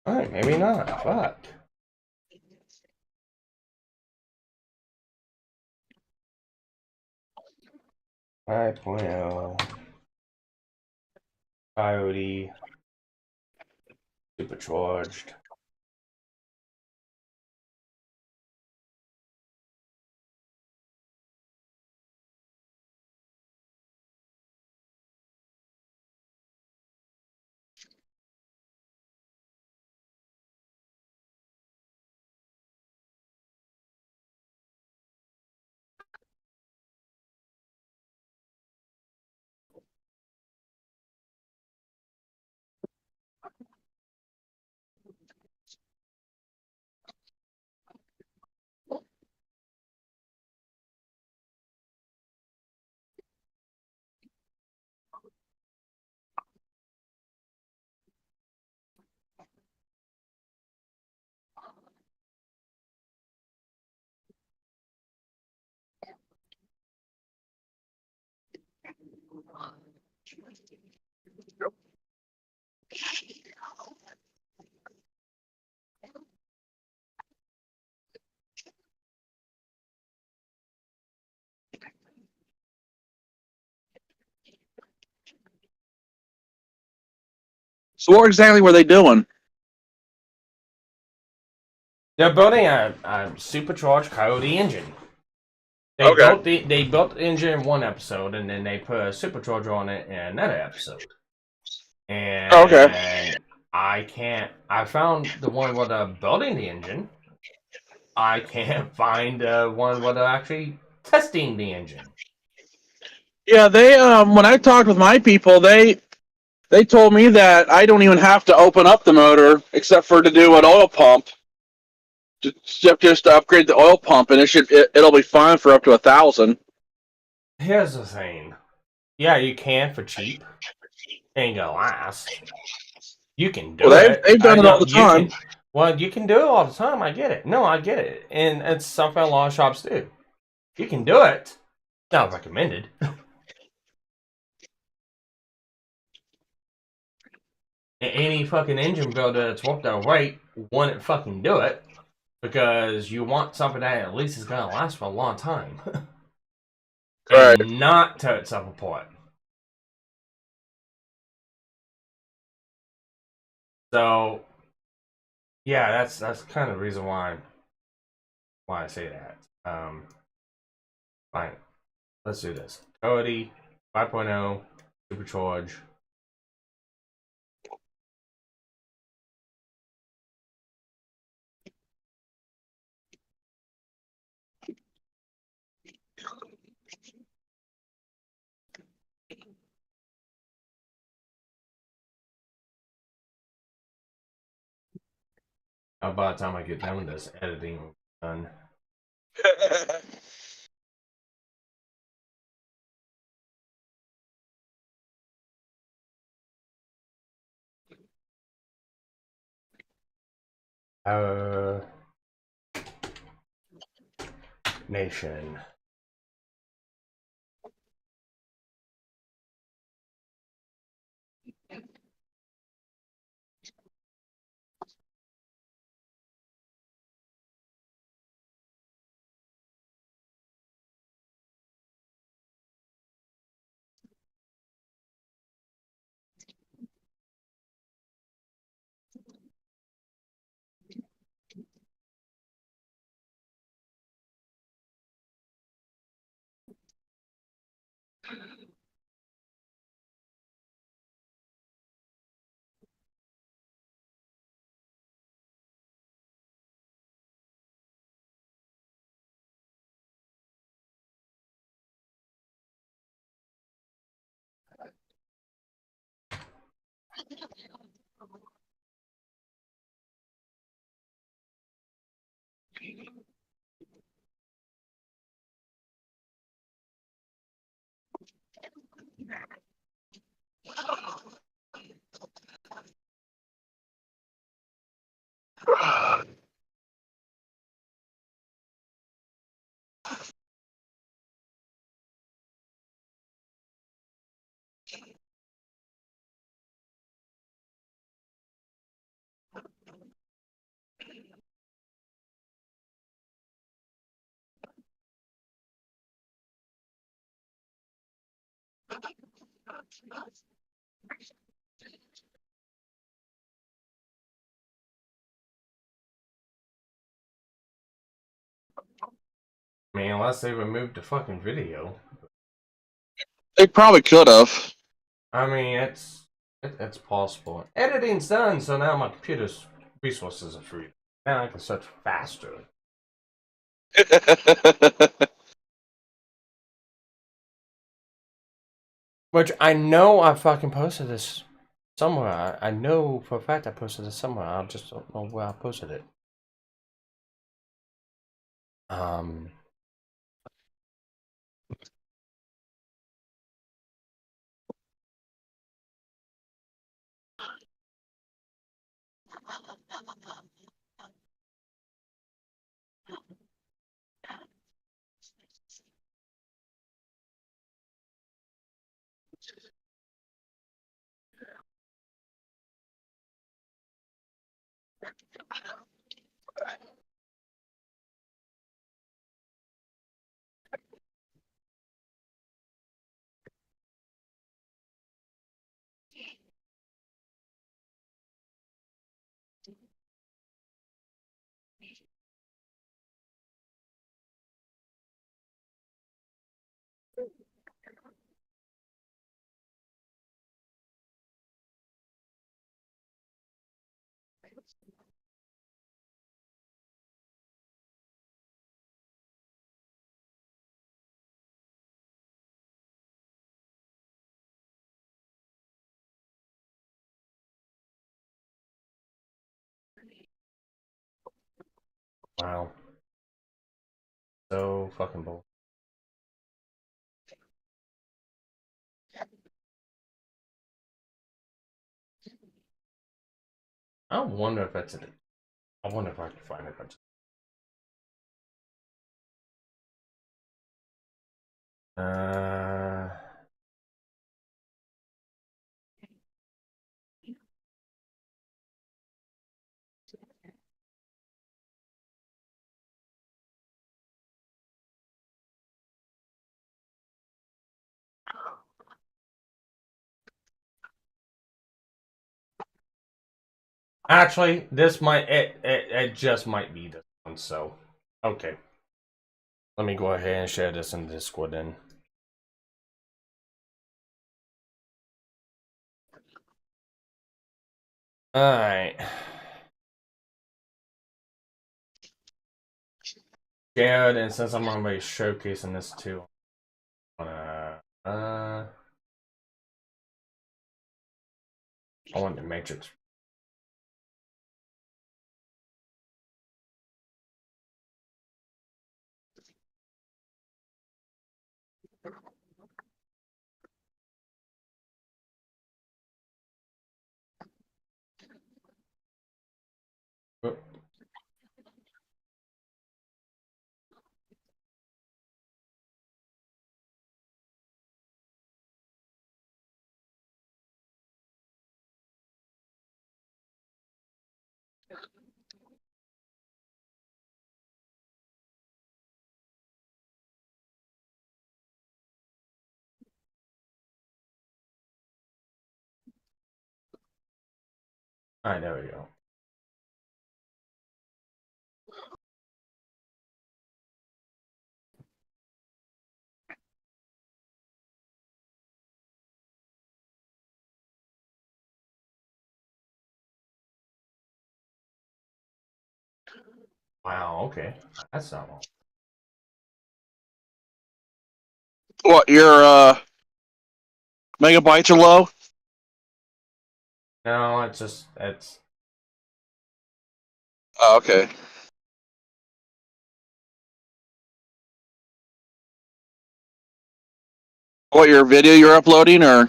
[SPEAKER 1] Alright, maybe not. Fuck. Five point oh. Coyote. Supercharged.
[SPEAKER 12] So what exactly were they doing?
[SPEAKER 1] They're building a supercharged Coyote engine. They built the engine in one episode, and then they put a supercharger on it in another episode. And I found the one where they're building the engine. I can't find the one where they're actually testing the engine.
[SPEAKER 12] Yeah, they when I talked with my people, they told me that I don't even have to open up the motor except for to do an oil pump. Just to upgrade the oil pump, and it'll be fine for up to 1,000.
[SPEAKER 1] Here's the thing. Yeah, you can for cheap. Ain't gonna last. You can do it.
[SPEAKER 12] They've done it all the time.
[SPEAKER 1] You can do it all the time. I get it. No, I get it. And it's something a lot of shops do. You can do it. Not recommended. Any fucking engine builder that's worked out right wouldn't fucking do it. Because you want something that at least is gonna last for a long time. And not tear itself apart. So yeah, that's kind of the reason why I say that. Fine. Let's do this. Coyote 5.0 supercharge. By the time I get done with this editing done. Nation. I mean, unless they removed the fucking video.
[SPEAKER 12] They probably could have.
[SPEAKER 1] I mean, it's possible. Editing's done, so now my computer's resources are free. Now I can search faster. Which I know I fucking posted this somewhere. I know for a fact I posted this somewhere. I just don't know where I posted it. Wow. So fucking bull. I wonder if that's it. I wonder if I can find it. Uh. Actually, this might it just might be this one. So, okay. Let me go ahead and share this in Discord then. All right. Shared, and since I'm already showcasing this too, I want the Matrix. All right, there we go. Wow. Okay, that's not wrong.
[SPEAKER 12] What, your megabytes are low?
[SPEAKER 1] No, it's.
[SPEAKER 12] Oh, okay. What, your video you're uploading, or?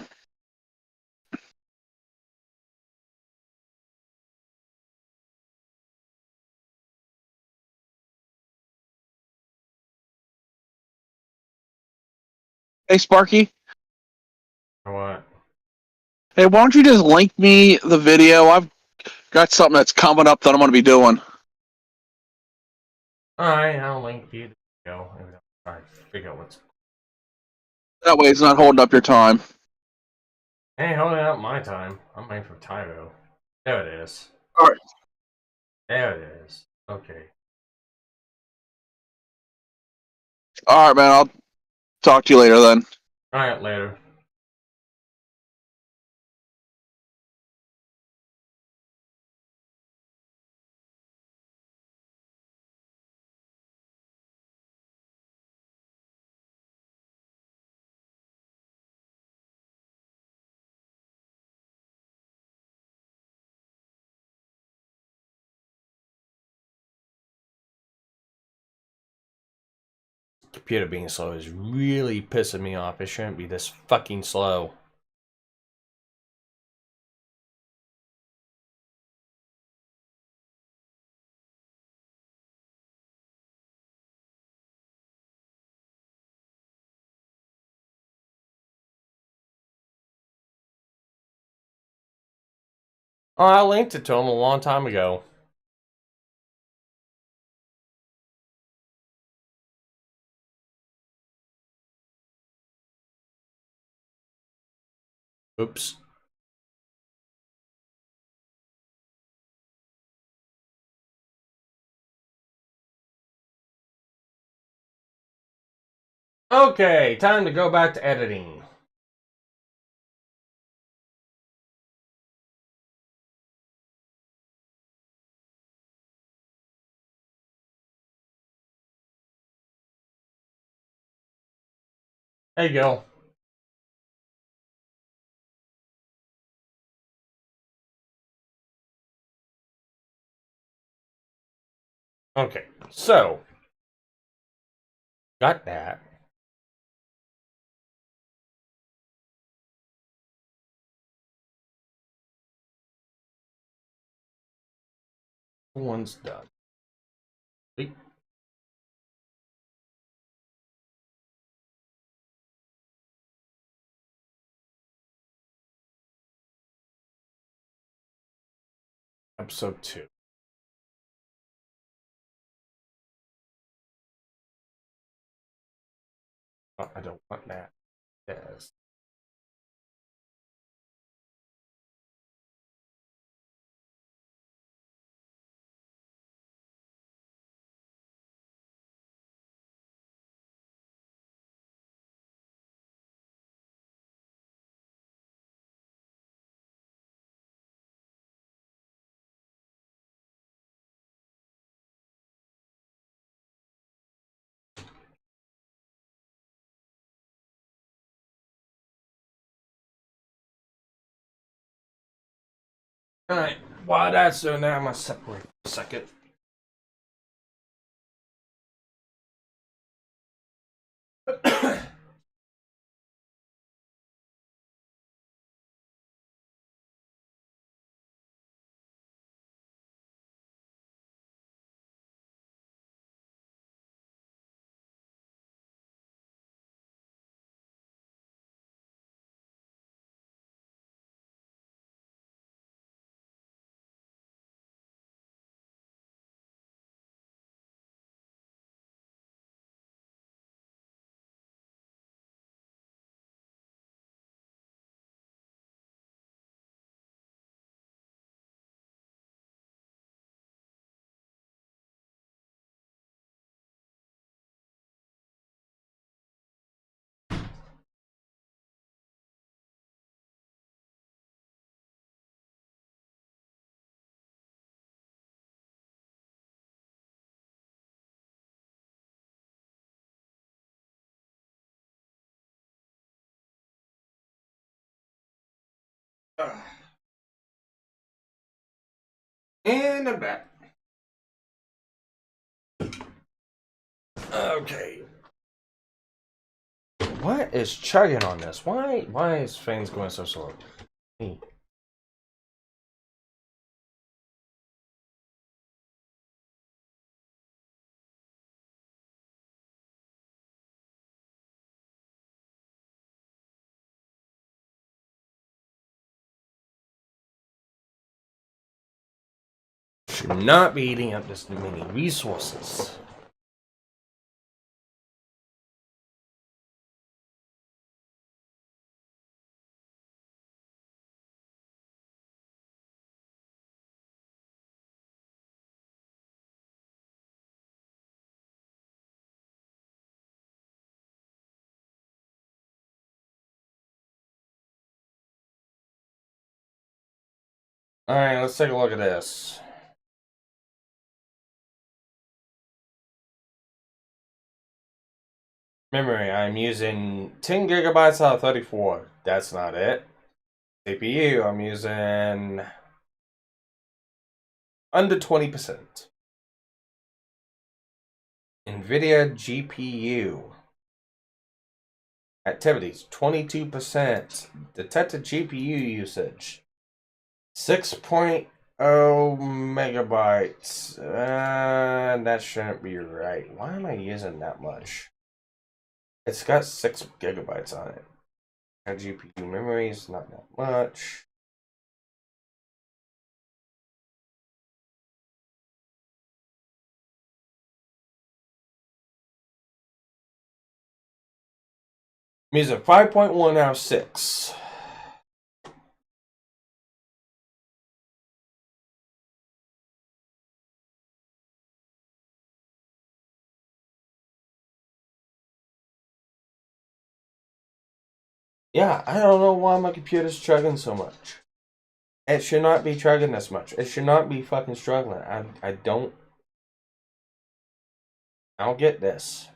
[SPEAKER 12] Hey, Sparky.
[SPEAKER 1] What?
[SPEAKER 12] Hey, why don't you just link me the video? I've got something that's coming up that I'm going to be doing.
[SPEAKER 1] All right, I'll link you. Go. All right, figure out what's.
[SPEAKER 12] That way it's not holding up your time.
[SPEAKER 1] Hey, holding up my time. I'm waiting for Tyro. There it is.
[SPEAKER 12] All right.
[SPEAKER 1] There it is. Okay.
[SPEAKER 12] All right, man. I'll talk to you later then.
[SPEAKER 1] All right, later. Computer being slow is really pissing me off. It shouldn't be this fucking slow. Oh, I linked it to him a long time ago. Oops. Okay, time to go back to editing. There you go. Okay, so got that. One's done. Wait. Episode 2. Oh, I don't want that. Yes. Alright, while that's doing that, I'm gonna separate for a second. And I'm back. Okay. What is chugging on this? Why is fans going so slow? Hey. Should not be eating up this many resources. Alright, let's take a look at this. Memory, I'm using 10 gigabytes out of 34. That's not it. CPU, I'm using under 20%. NVIDIA GPU. Activities, 22%. Detected GPU usage, 6.0 megabytes. That shouldn't be right. Why am I using that much? It's got 6 gigabytes on it. GPU memory is not that much. I'm using 5.1 out of 6. Yeah, I don't know why my computer's chugging so much. It should not be chugging this much. It should not be fucking struggling. I don't get this.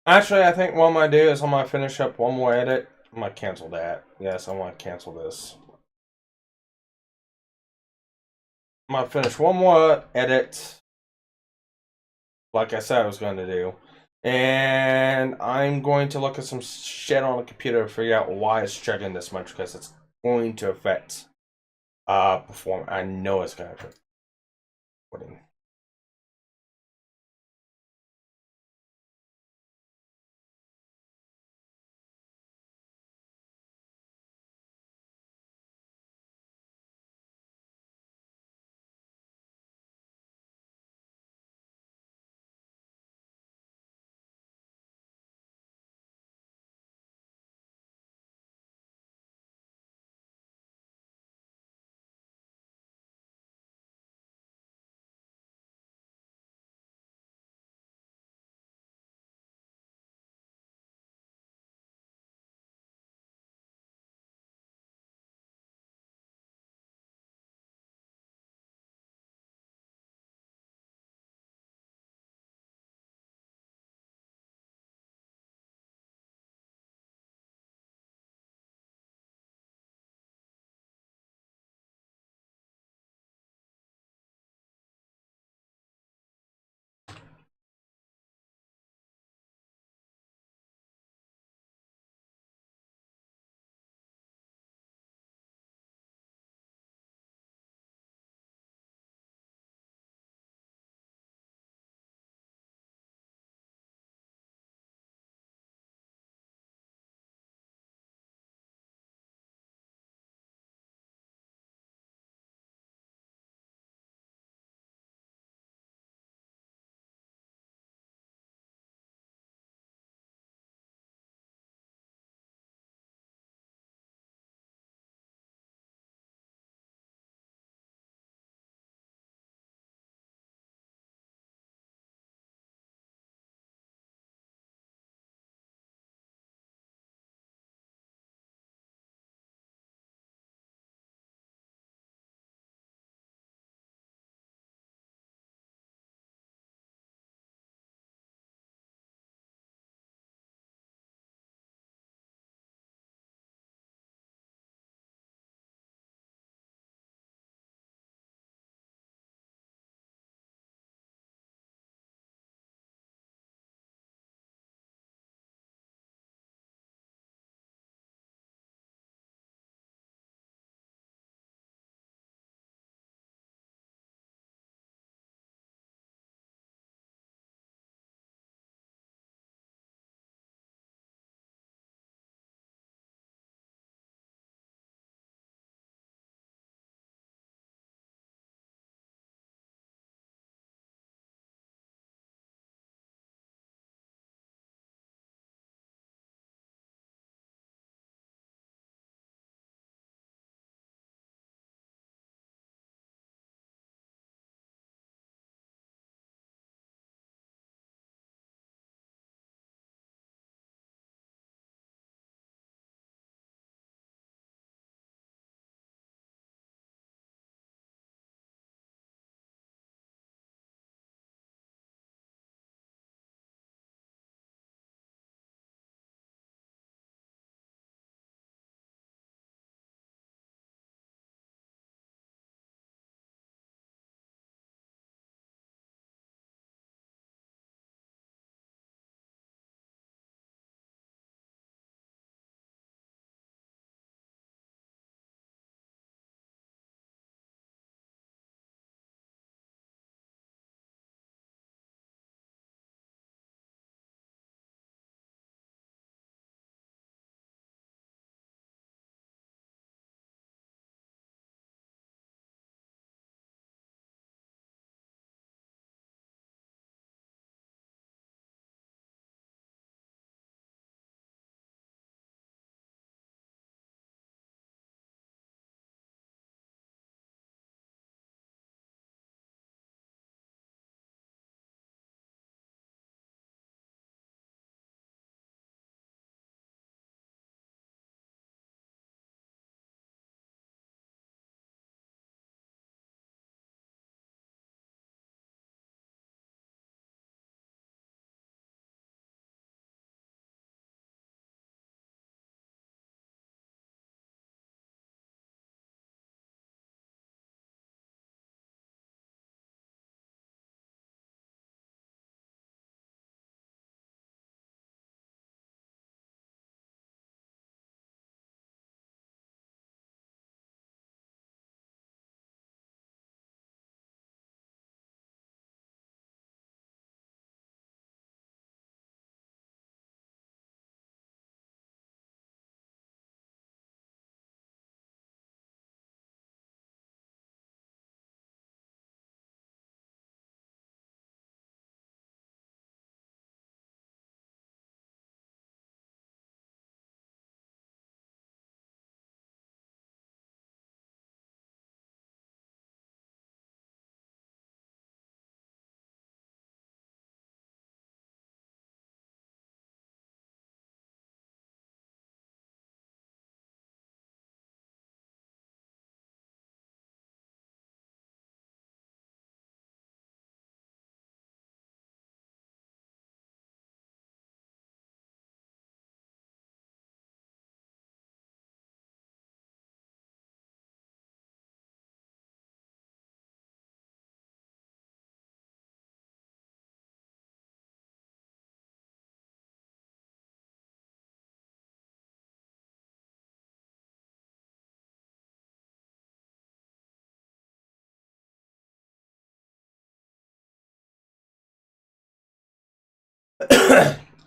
[SPEAKER 1] Actually, I think what I'm gonna do is I'm gonna finish up one more edit. I'm gonna cancel that. Yes, I want to cancel this. I'm gonna finish one more edit, like I said I was going to do. And I'm going to look at some shit on the computer to figure out why it's chugging this much, because it's going to affect performance. I know it's going to affect recording.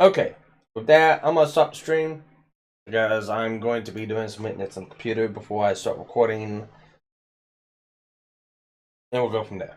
[SPEAKER 1] Okay, with that, I'm gonna stop the stream because I'm going to be doing some maintenance on the computer before I start recording, and we'll go from there.